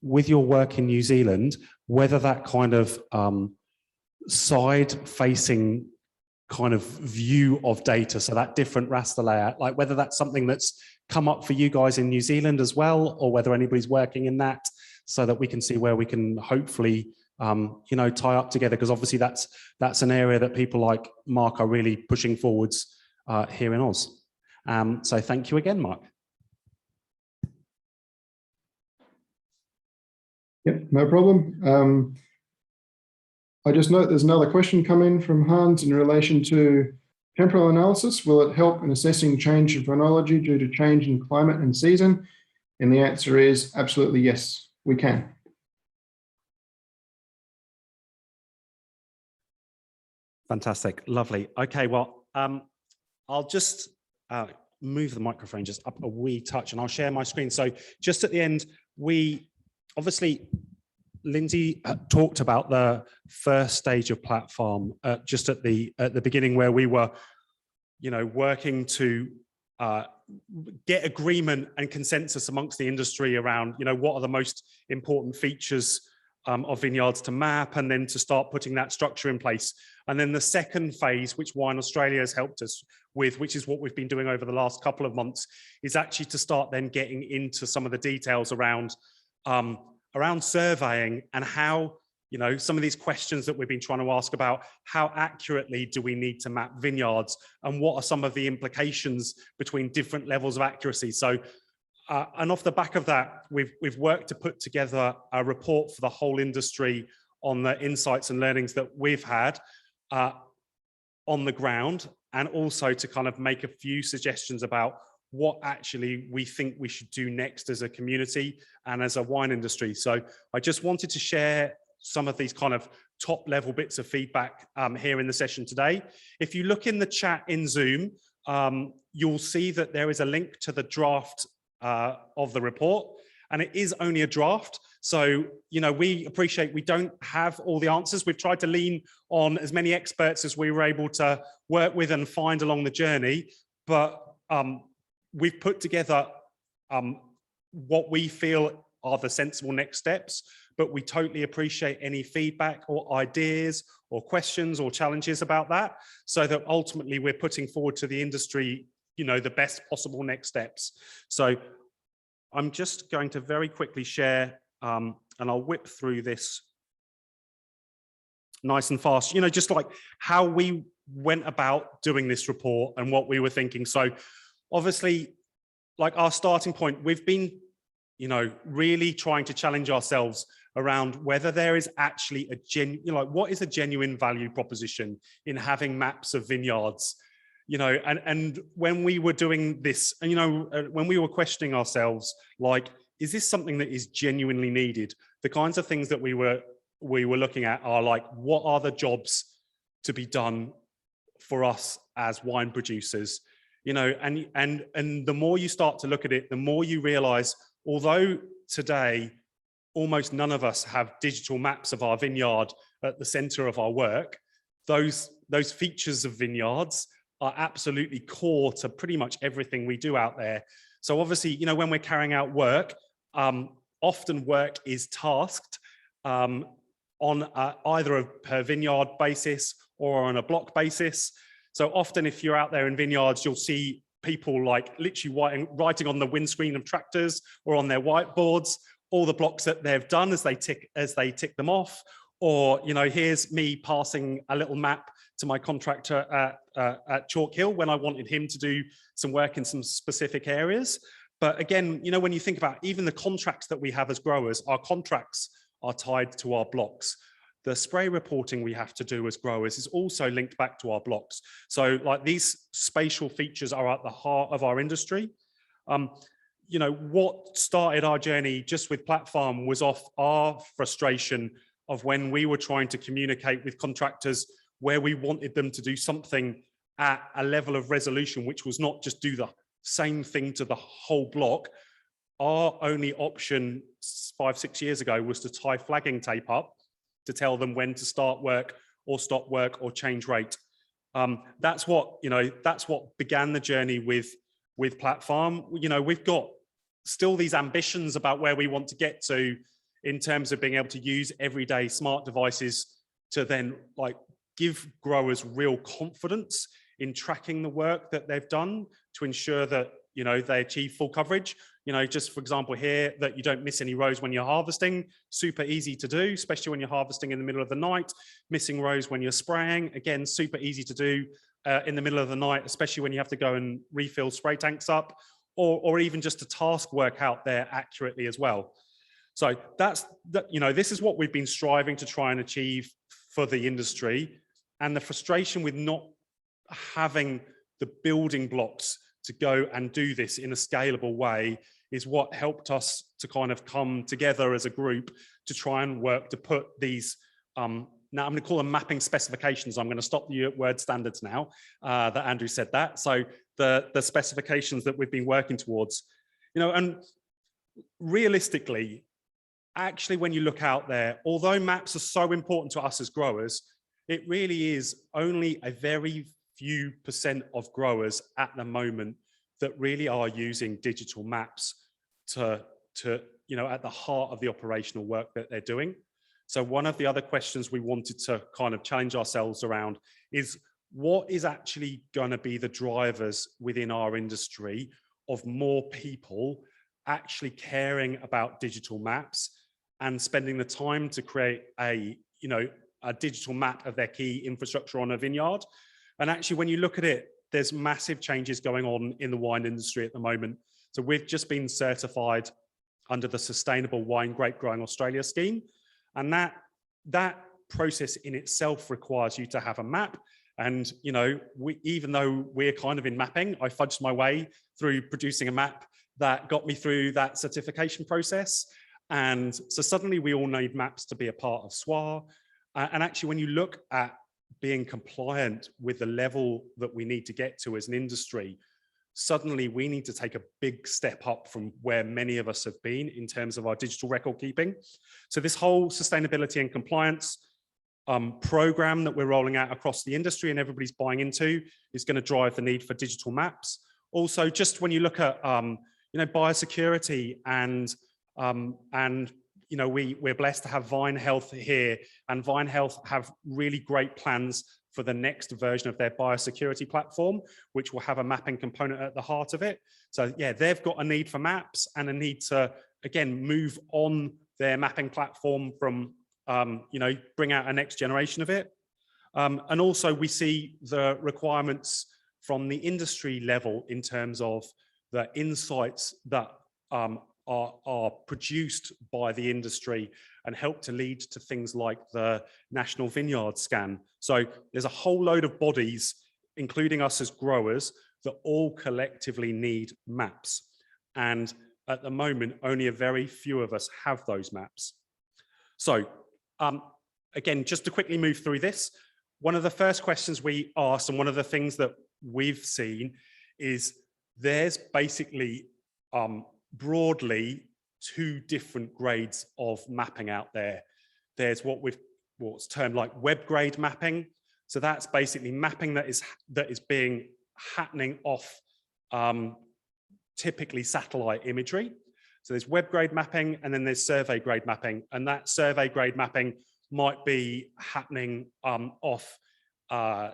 with your work in New Zealand, whether that kind of side-facing kind of view of data, so that different raster layout, like whether that's something that's come up for you guys in New Zealand as well, or whether anybody's working in that, so that we can see where we can hopefully you know, tie up together, because obviously that's an area that people like Mark are really pushing forwards here in Oz. So thank you again, Mark. Yep, no problem. I just note there's another question come in from Hans in relation to temporal analysis. Will it help in assessing change in phenology due to change in climate and season? And the answer is absolutely yes, we can. Fantastic, lovely. Okay, well, I'll just move the microphone just up a wee touch, and I'll share my screen. So just at the end, we obviously, Lindsay talked about the first stage of platform just at the beginning, where we were, you know, working to get agreement and consensus amongst the industry around, you know, what are the most important features of vineyards to map, and then to start putting that structure in place. And then the second phase, which Wine Australia has helped us with, which is what we've been doing over the last couple of months, is actually to start then getting into some of the details around around surveying, and how, you know, some of these questions that we've been trying to ask about how accurately do we need to map vineyards, and what are some of the implications between different levels of accuracy. So and off the back of that, we've worked to put together a report for the whole industry on the insights and learnings that we've had on the ground, and also to kind of make a few suggestions about what actually we think we should do next as a community and as a wine industry. So I just wanted to share some of these kind of top level bits of feedback here in the session today. If you look in the chat in Zoom, you'll see that there is a link to the draft of the report, and it is only a draft. So, you know, we appreciate we don't have all the answers. We've tried to lean on as many experts as we were able to work with and find along the journey, but we've put together what we feel are the sensible next steps, but we totally appreciate any feedback or ideas or questions or challenges about that, so that ultimately we're putting forward to the industry, you know, the best possible next steps. So I'm just going to very quickly share, and I'll whip through this nice and fast, you know, just like how we went about doing this report and what we were thinking. So obviously, like our starting point, we've been, you know, really trying to challenge ourselves around whether there is actually a genuine, you know, like what is a genuine value proposition in having maps of vineyards, you know, and when we were doing this, and, you know, when we were questioning ourselves, like, is this something that is genuinely needed? The kinds of things that we were we were looking at are like, what are the jobs to be done for us as wine producers? You know, and the more you start to look at it, the more you realize, although today almost none of us have digital maps of our vineyard at the center of our work, those features of vineyards are absolutely core to pretty much everything we do out there. So obviously, you know, when we're carrying out work, often work is tasked on either a per vineyard basis or on a block basis. So often if you're out there in vineyards, you'll see people like literally writing on the windscreen of tractors or on their whiteboards all the blocks that they've done as they tick them off. Or, you know, here's me passing a little map to my contractor at Chalk Hill when I wanted him to do some work in some specific areas. But again, you know, when you think about even the contracts that we have as growers, our contracts are tied to our blocks. The spray reporting we have to do as growers is also linked back to our blocks. So like these spatial features are at the heart of our industry. You know, what started our journey just with Platform was off our frustration of when we were trying to communicate with contractors where we wanted them to do something at a level of resolution, which was not just do the same thing to the whole block. Our only option 5-6 years ago was to tie flagging tape up to tell them when to start work or stop work or change rate. That's what began the journey with Platform. You know, we've got still these ambitions about where we want to get to in terms of being able to use everyday smart devices to then like give growers real confidence in tracking the work that they've done to ensure that, you know, they achieve full coverage. You know, just for example here, that you don't miss any rows when you're harvesting, super easy to do, especially when you're harvesting in the middle of the night. Missing rows when you're spraying, again, super easy to do in the middle of the night, especially when you have to go and refill spray tanks up, or even just to task work out there accurately as well. So you know, this is what we've been striving to try and achieve for the industry, and the frustration with not having the building blocks to go and do this in a scalable way is what helped us to kind of come together as a group to try and work to put these, now I'm going to call them mapping specifications. I'm going to stop the word standards now that Andrew said that. So the specifications that we've been working towards, you know, and realistically, actually, when you look out there, although maps are so important to us as growers, it really is only a very few % of growers at the moment that really are using digital maps to you know, at the heart of the operational work that they're doing. So one of the other questions we wanted to kind of challenge ourselves around is what is actually going to be the drivers within our industry of more people actually caring about digital maps and spending the time to create a digital map of their key infrastructure on a vineyard. And actually, when you look at it, there's massive changes going on in the wine industry at the moment. So we've just been certified under the Sustainable Wine Grape Growing Australia scheme. And that process in itself requires you to have a map. And, you know, even though we're kind of in mapping, I fudged my way through producing a map that got me through that certification process. And so suddenly we all need maps to be a part of SWA. And actually, when you look at being compliant with the level that we need to get to as an industry, suddenly we need to take a big step up from where many of us have been in terms of our digital record keeping. So this whole sustainability and compliance program that we're rolling out across the industry and everybody's buying into is going to drive the need for digital maps. Also, just when you look at biosecurity and you know, we're blessed to have Vine Health here, and Vine Health have really great plans for the next version of their biosecurity platform, which will have a mapping component at the heart of it. So yeah, they've got a need for maps and a need to, again, move on their mapping platform from, bring out a next generation of it. And also we see the requirements from the industry level in terms of the insights that are produced by the industry and help to lead to things like the National Vineyard Scan. So there's a whole load of bodies, including us as growers, that all collectively need maps. And at the moment, only a very few of us have those maps. So again, just to quickly move through this, one of the first questions we asked, and one of the things that we've seen, is there's basically broadly two different grades of mapping out there. There's what's termed like web grade mapping. So that's basically mapping that is happening off typically satellite imagery. So there's web grade mapping, and then there's survey grade mapping, and that survey grade mapping might be happening off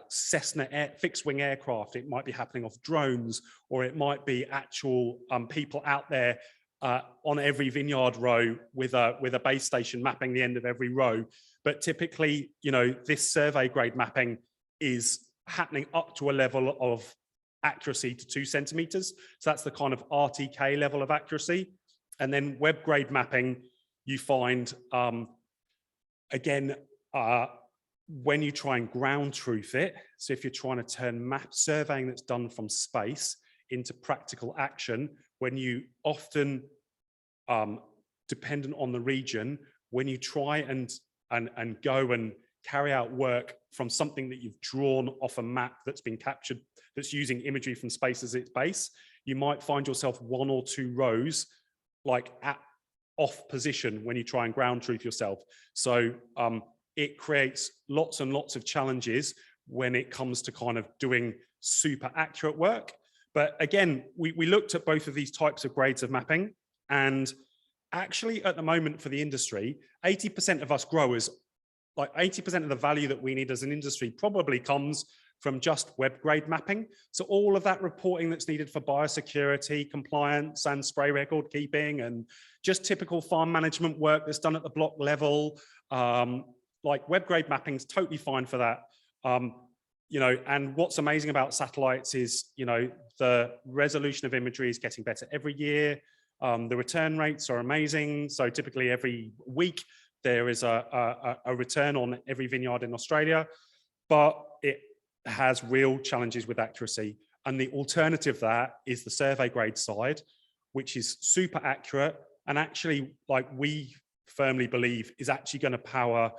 Cessna fixed wing aircraft. It might be happening off drones, or it might be actual people out there on every vineyard row with a base station mapping the end of every row. But typically, you know, this survey grade mapping is happening up to a level of accuracy to 2 centimeters. So that's the kind of RTK level of accuracy. And then web grade mapping, you find, again, when you try and ground truth it, so if you're trying to turn map surveying that's done from space into practical action, when you often, dependent on the region, when you try and go and carry out work from something that you've drawn off a map that's been captured, that's using imagery from space as its base, you might find yourself 1 or 2 rows like off position when you try and ground truth yourself. So it creates lots and lots of challenges when it comes to kind of doing super accurate work. But again, we looked at both of these types of grades of mapping, and actually at the moment for the industry, 80% of us growers, like 80% of the value that we need as an industry probably comes from just web grade mapping. So all of that reporting that's needed for biosecurity, compliance and spray record keeping, and just typical farm management work that's done at the block level, like web grade mapping is totally fine for that. You know, and what's amazing about satellites is, you know, the resolution of imagery is getting better every year. The return rates are amazing. So typically every week there is a return on every vineyard in Australia, but it has real challenges with accuracy. And the alternative to that is the survey grade side, which is super accurate, and actually, like, we firmly believe is actually going to power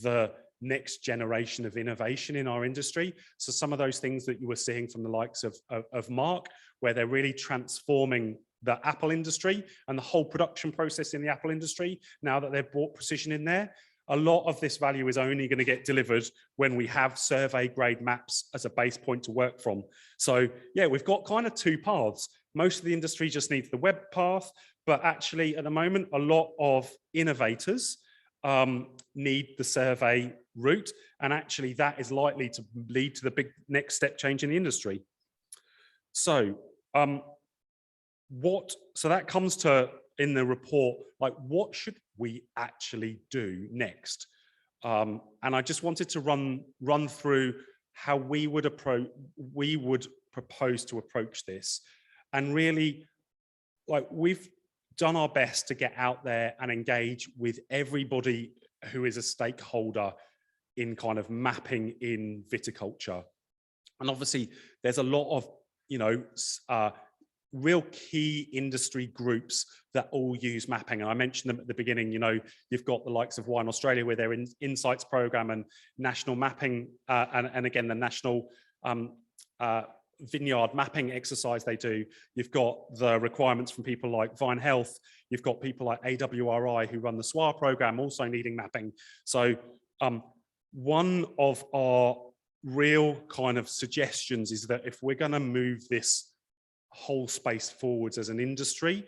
the next generation of innovation in our industry. So some of those things that you were seeing from the likes of Mark, where they're really transforming the apple industry and the whole production process in the apple industry, now that they've brought precision in there, a lot of this value is only going to get delivered when we have survey grade maps as a base point to work from. So yeah, we've got kind of 2 paths. Most of the industry just needs the web path, but actually at the moment, a lot of innovators need the survey route, and actually that is likely to lead to the big next step change in the industry. So so that comes to, in the report, like, what should we actually do next? And I just wanted to run through how we would propose to approach this. And really, like, we've done our best to get out there and engage with everybody who is a stakeholder in kind of mapping in viticulture. And obviously there's a lot of, you know, real key industry groups that all use mapping. And I mentioned them at the beginning. You know, you've got the likes of Wine Australia with their Insights program and national mapping, and again, the national vineyard mapping exercise they do. You've got the requirements from people like Vine Health. You've got people like AWRI who run the SWA program also needing mapping. So one of our real kind of suggestions is that if we're going to move this whole space forwards as an industry,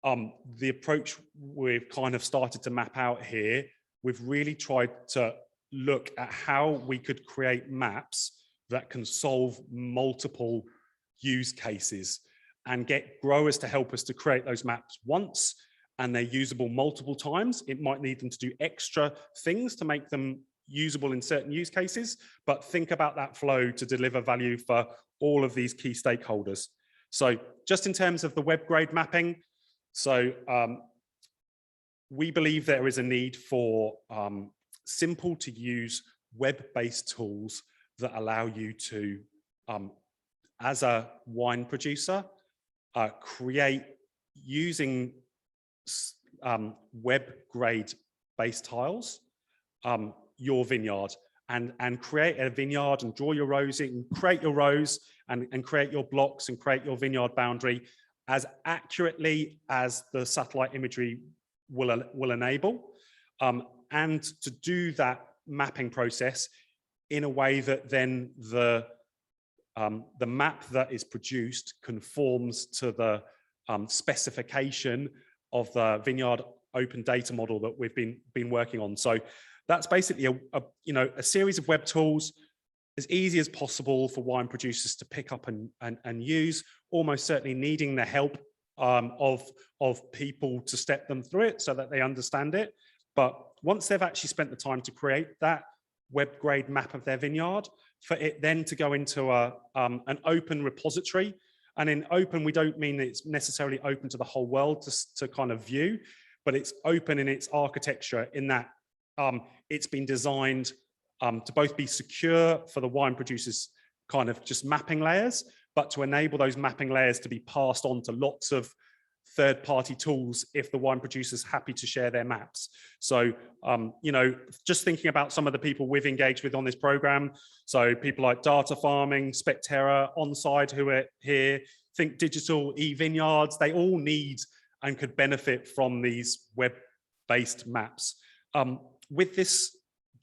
the approach we've kind of started to map out here, we've really tried to look at how we could create maps that can solve multiple use cases and get growers to help us to create those maps once, and they're usable multiple times. It might need them to do extra things to make them usable in certain use cases, but think about that flow to deliver value for all of these key stakeholders. So just in terms of the web grade mapping, so we believe there is a need for simple to use web-based tools that allow you to, as a wine producer, create using web grade based tiles your vineyard and create a vineyard and draw your rows in, create your rows and create your blocks and create your vineyard boundary as accurately as the satellite imagery will enable, and to do that mapping process in a way that then the map that is produced conforms to the specification of the Vineyard open data model that we've been working on. So that's basically a series of web tools as easy as possible for wine producers to pick up and use, almost certainly needing the help of people to step them through it so that they understand it. But once they've actually spent the time to create that web grade map of their vineyard, for it then to go into an open repository. And in open, we don't mean that it's necessarily open to the whole world to kind of view, but it's open in its architecture in that it's been designed to both be secure for the wine producers kind of just mapping layers, but to enable those mapping layers to be passed on to lots of third-party tools if the wine producer's happy to share their maps. So, just thinking about some of the people we've engaged with on this program, so people like Data Farming, Specterra, Onside, who are here, Think Digital, eVineyards, they all need and could benefit from these web-based maps. With this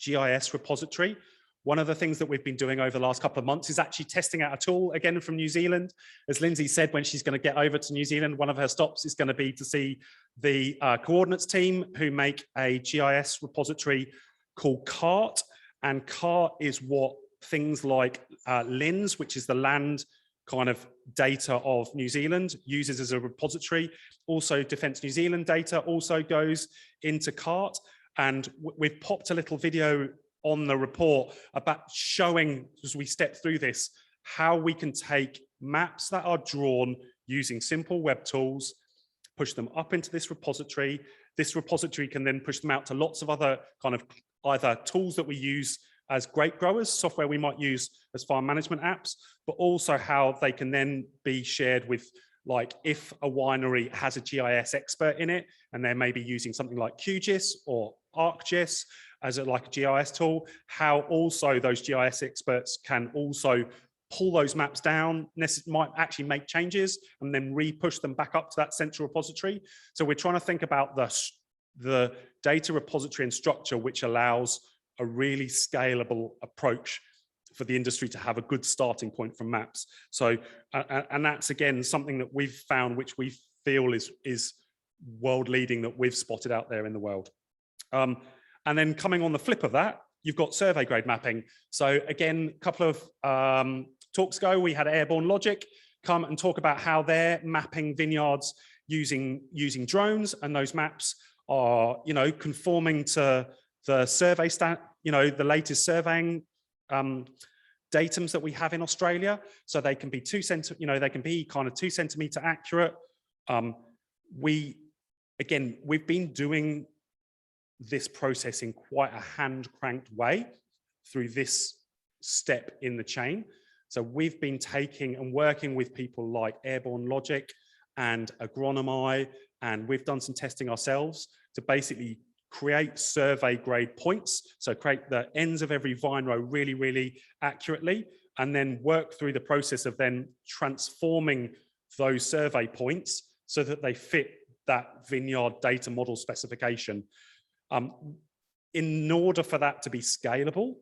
GIS repository, one of the things that we've been doing over the last couple of months is actually testing out a tool, again, from New Zealand. As Lindsay said, when she's going to get over to New Zealand, one of her stops is going to be to see the coordinates team who make a GIS repository called CART. And CART is what things like LINS, which is the land kind of data of New Zealand, uses as a repository. Also, Defence New Zealand data also goes into CART. And we've popped a little video on the report about showing, as we step through this, how we can take maps that are drawn using simple web tools, push them up into this repository. This repository can then push them out to lots of other kind of either tools that we use as grape growers, software we might use as farm management apps, but also how they can then be shared with, like, if a winery has a GIS expert in it and they're maybe using something like QGIS or ArcGIS as a GIS tool, how also those GIS experts can also pull those maps down, might actually make changes and then re-push them back up to that central repository. So we're trying to think about the data repository and structure, which allows a really scalable approach for the industry to have a good starting point from maps. So, and that's again, something that we've found, which we feel is world leading, that we've spotted out there in the world. And then coming on the flip of that, you've got survey grade mapping. So again, a couple of talks ago, we had Airborne Logic come and talk about how they're mapping vineyards using drones, and those maps are, conforming to the survey the latest surveying datums that we have in Australia. So they can be they can be kind of 2 centimetre accurate. We've been doing this process in quite a hand-cranked way through this step in the chain. So we've been taking and working with people like Airborne Logic and Agronomy, and we've done some testing ourselves to basically create survey grade points. So create the ends of every vine row really, really accurately, and then work through the process of then transforming those survey points so that they fit that vineyard data model specification. In order for that to be scalable,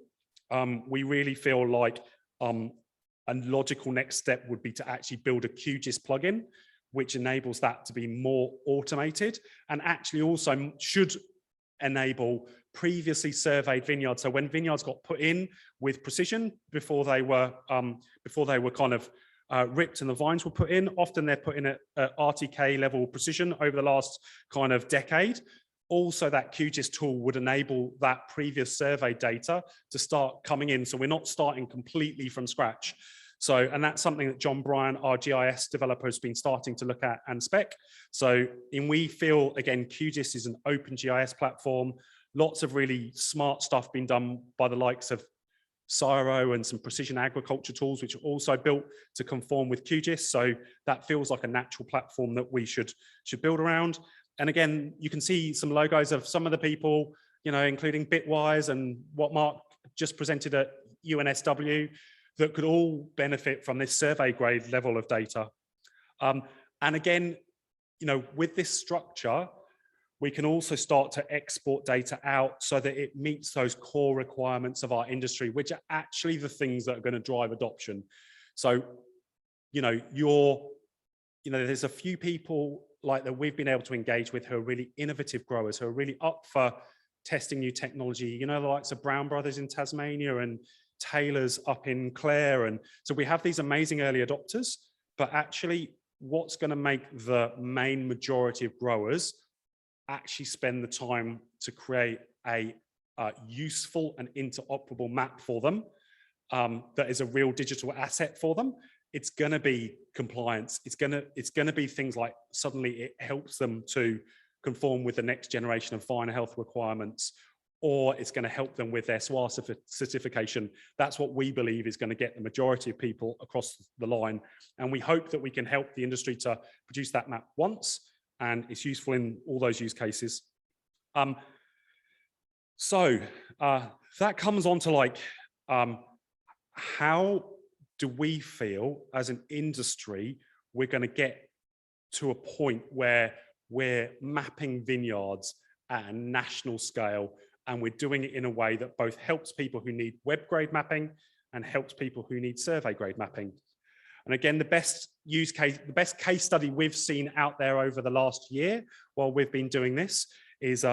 we really feel like a logical next step would be to actually build a QGIS plugin, which enables that to be more automated and actually also should enable previously surveyed vineyards. So when vineyards got put in with precision before they were kind of ripped and the vines were put in, often they're put in at RTK level precision over the last kind of decade. Also, that QGIS tool would enable that previous survey data to start coming in. So we're not starting completely from scratch. So, and that's something that John Bryan, our GIS developer, has been starting to look at and spec. So, we feel, again, QGIS is an open GIS platform. Lots of really smart stuff being done by the likes of Cyro and some precision agriculture tools, which are also built to conform with QGIS. So that feels like a natural platform that we should build around. And again, you can see some logos of some of the people you know, including Bitwise and what Mark just presented at UNSW, that could all benefit from this survey grade level of data. And again, you know, with this structure, we can also start to export data out so that it meets those core requirements of our industry, which are actually the things that are going to drive adoption. So, you know, there's a few people like that we've been able to engage with who are really innovative growers, who are really up for testing new technology, you know, the likes of Brown Brothers in Tasmania and Taylor's up in Clare. And so we have these amazing early adopters, but actually what's going to make the main majority of growers actually spend the time to create a useful and interoperable map for them that is a real digital asset for them. It's going to be compliance. It's going to be things like suddenly it helps them to conform with the next generation of finer health requirements, or it's going to help them with their SWA certification. That's what we believe is going to get the majority of people across the line. And we hope that we can help the industry to produce that map once, and it's useful in all those use cases. So that comes on to like, how do we feel as an industry we're going to get to a point where we're mapping vineyards at a national scale, and we're doing it in a way that both helps people who need web grade mapping and helps people who need survey grade mapping. And again, the best case study we've seen out there over the last year while we've been doing this is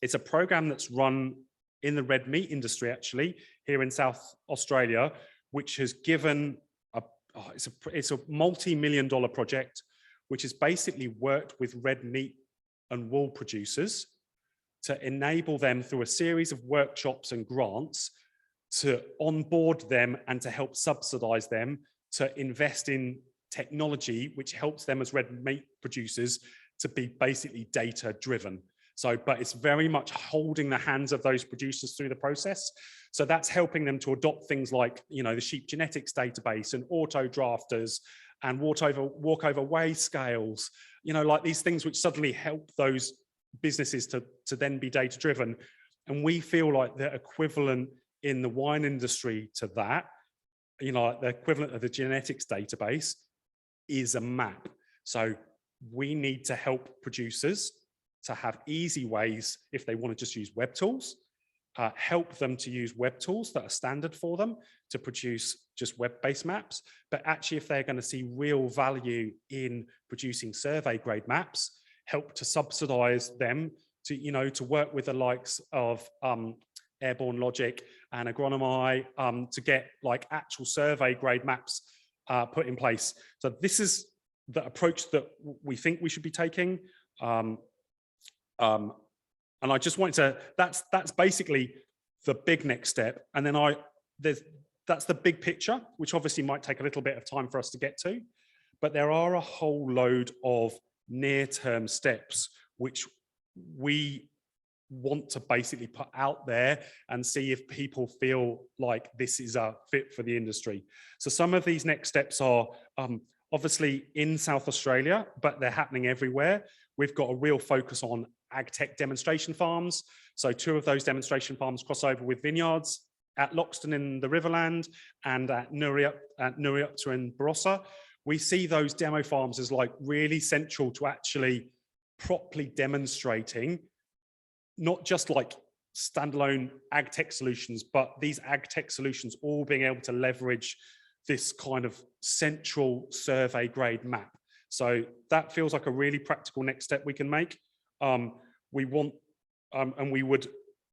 it's a program that's run in the red meat industry, actually, here in South Australia, which has given it's a multi-million-dollar project, which has basically worked with red meat and wool producers to enable them through a series of workshops and grants to onboard them and to help subsidize them to invest in technology which helps them as red meat producers to be basically data driven. So, but it's very much holding the hands of those producers through the process. So that's helping them to adopt things like, you know, the sheep genetics database and auto drafters and walkover weigh scales, you know, like these things which suddenly help those businesses to then be data driven. And we feel like the equivalent in the wine industry to that, you know, like the equivalent of the genetics database is a map. So we need to help producers to have easy ways, if they want to just use web tools, help them to use web tools that are standard for them to produce just web-based maps. But actually, if they're going to see real value in producing survey grade maps, help to subsidize them to, you know, to work with the likes of Airborne Logic and Agronomy to get like actual survey grade maps put in place. So this is the approach that we think we should be taking. And I just wanted to, that's basically the big next step. And then that's the big picture, which obviously might take a little bit of time for us to get to, but there are a whole load of near-term steps which we want to basically put out there and see if people feel like this is a fit for the industry. So some of these next steps are obviously in South Australia, but they're happening everywhere. We've got a real focus on agtech demonstration farms. So 2 of those demonstration farms cross over with vineyards at Loxton in the Riverland and at Nuriupta in Barossa. We see those demo farms as like really central to actually properly demonstrating not just like standalone agtech solutions, but these agtech solutions all being able to leverage this kind of central survey grade map. So that feels like a really practical next step we can make. We want, and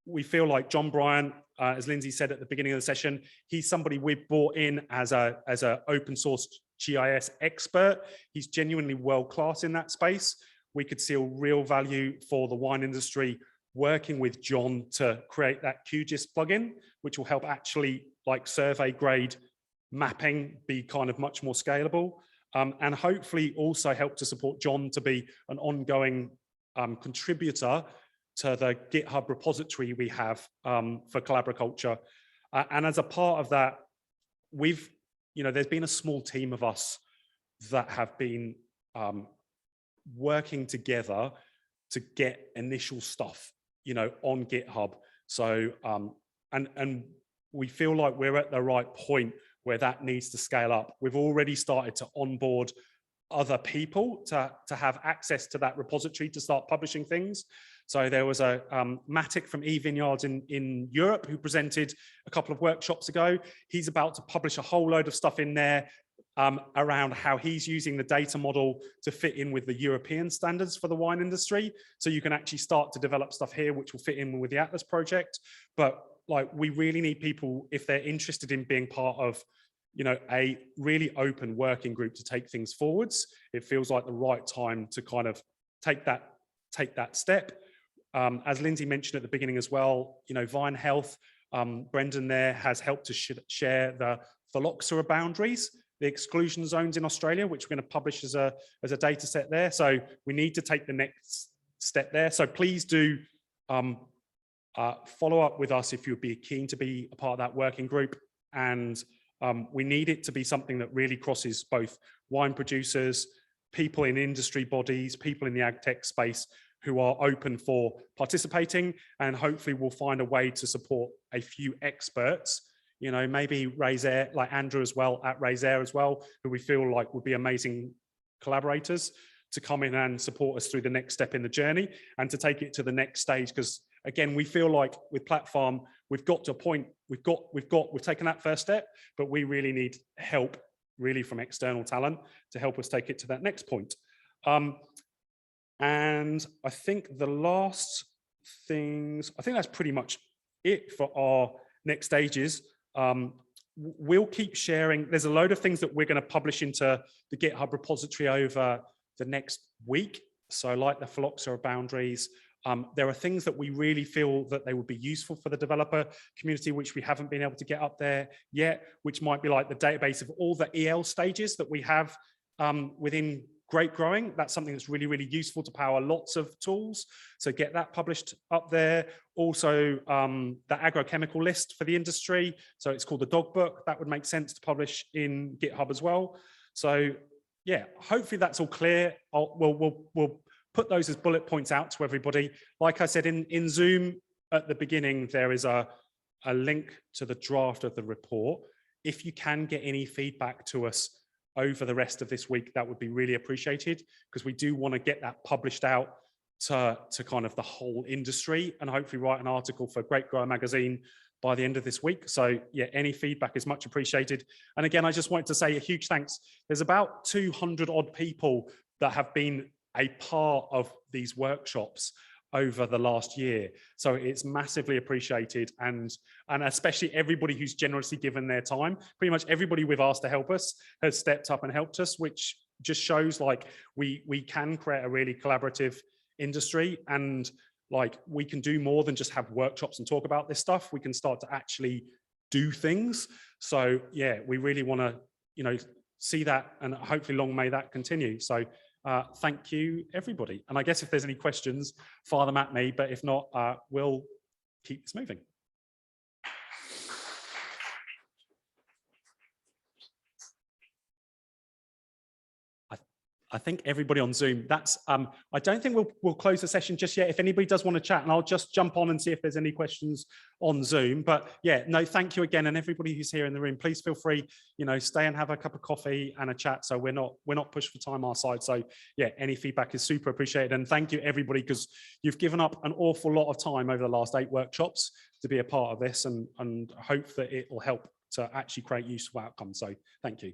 we feel like John Bryan, as Lindsay said at the beginning of the session, he's somebody we've brought in as a open source GIS expert. He's genuinely world-class in that space. We could see a real value for the wine industry working with John to create that QGIS plugin, which will help actually like survey grade mapping be kind of much more scalable. And hopefully also help to support John to be an ongoing contributor to the GitHub repository we have for Collabriculture. And as a part of that, there's been a small team of us that have been working together to get initial stuff you know, on GitHub. So, and we feel like we're at the right point where that needs to scale up. We've already started to onboard other people to have access to that repository to start publishing things. So there was a Matic from eVineyards in Europe who presented a couple of workshops ago. He's about to publish a whole load of stuff in there around how he's using the data model to fit in with the European standards for the wine industry. So you can actually start to develop stuff here, which will fit in with the Atlas project. But like, we really need people, if they're interested in being part of, you know, a really open working group to take things forwards. It feels like the right time to kind of take that step. As Lindsay mentioned at the beginning as well, you know, Vine Health, Brendan there has helped to share the phylloxera boundaries, the exclusion zones in Australia, which we're going to publish as a data set there. So we need to take the next step there. So please do follow up with us if you'd be keen to be a part of that working group. And we need it to be something that really crosses both wine producers, people in industry bodies, people in the ag tech space who are open for participating, and hopefully we'll find a way to support a few experts, you know, maybe Raise Air, like Andrew as well, at Raise Air as well, who we feel like would be amazing collaborators to come in and support us through the next step in the journey and to take it to the next stage. Because again, we feel like with Platform, we've got to a point, we've taken that first step, but we really need help really from external talent to help us take it to that next point. And I think the last things, I think that's pretty much it for our next stages. We'll keep sharing. There's a load of things that we're going to publish into the GitHub repository over the next week. So like the phylloxera boundaries, there are things that we really feel that they would be useful for the developer community, which we haven't been able to get up there yet, which might be like the database of all the EL stages that we have within grape growing. That's something that's really, really useful to power lots of tools. So get that published up there. Also, the agrochemical list for the industry. So it's called the dog book. That would make sense to publish in GitHub as well. So yeah, hopefully that's all clear. We'll put those as bullet points out to everybody. Like I said, in Zoom at the beginning, there is a link to the draft of the report. If you can get any feedback to us over the rest of this week, that would be really appreciated, because we do want to get that published out to kind of the whole industry and hopefully write an article for Grape Grower magazine by the end of this week. So yeah, any feedback is much appreciated. And again, I just wanted to say a huge thanks. There's about 200 odd people that have been a part of these workshops over the last year. So it's massively appreciated, and especially everybody who's generously given their time. Pretty much everybody we've asked to help us has stepped up and helped us, which just shows like we can create a really collaborative industry, and like we can do more than just have workshops and talk about this stuff. We can start to actually do things. So yeah, we really want to, you know, see that, and hopefully long may that continue. So thank you, everybody. And I guess if there's any questions, fire them at me, but if not, we'll keep this moving. I think everybody on Zoom, that's, I don't think we'll close the session just yet. If anybody does want to chat, and I'll just jump on and see if there's any questions on Zoom. But yeah, no, thank you again. And everybody who's here in the room, please feel free, you know, stay and have a cup of coffee and a chat. So we're not pushed for time our side. So yeah, any feedback is super appreciated. And thank you everybody, because you've given up an awful lot of time over the last 8 workshops to be a part of this, and hope that it will help to actually create useful outcomes. So thank you.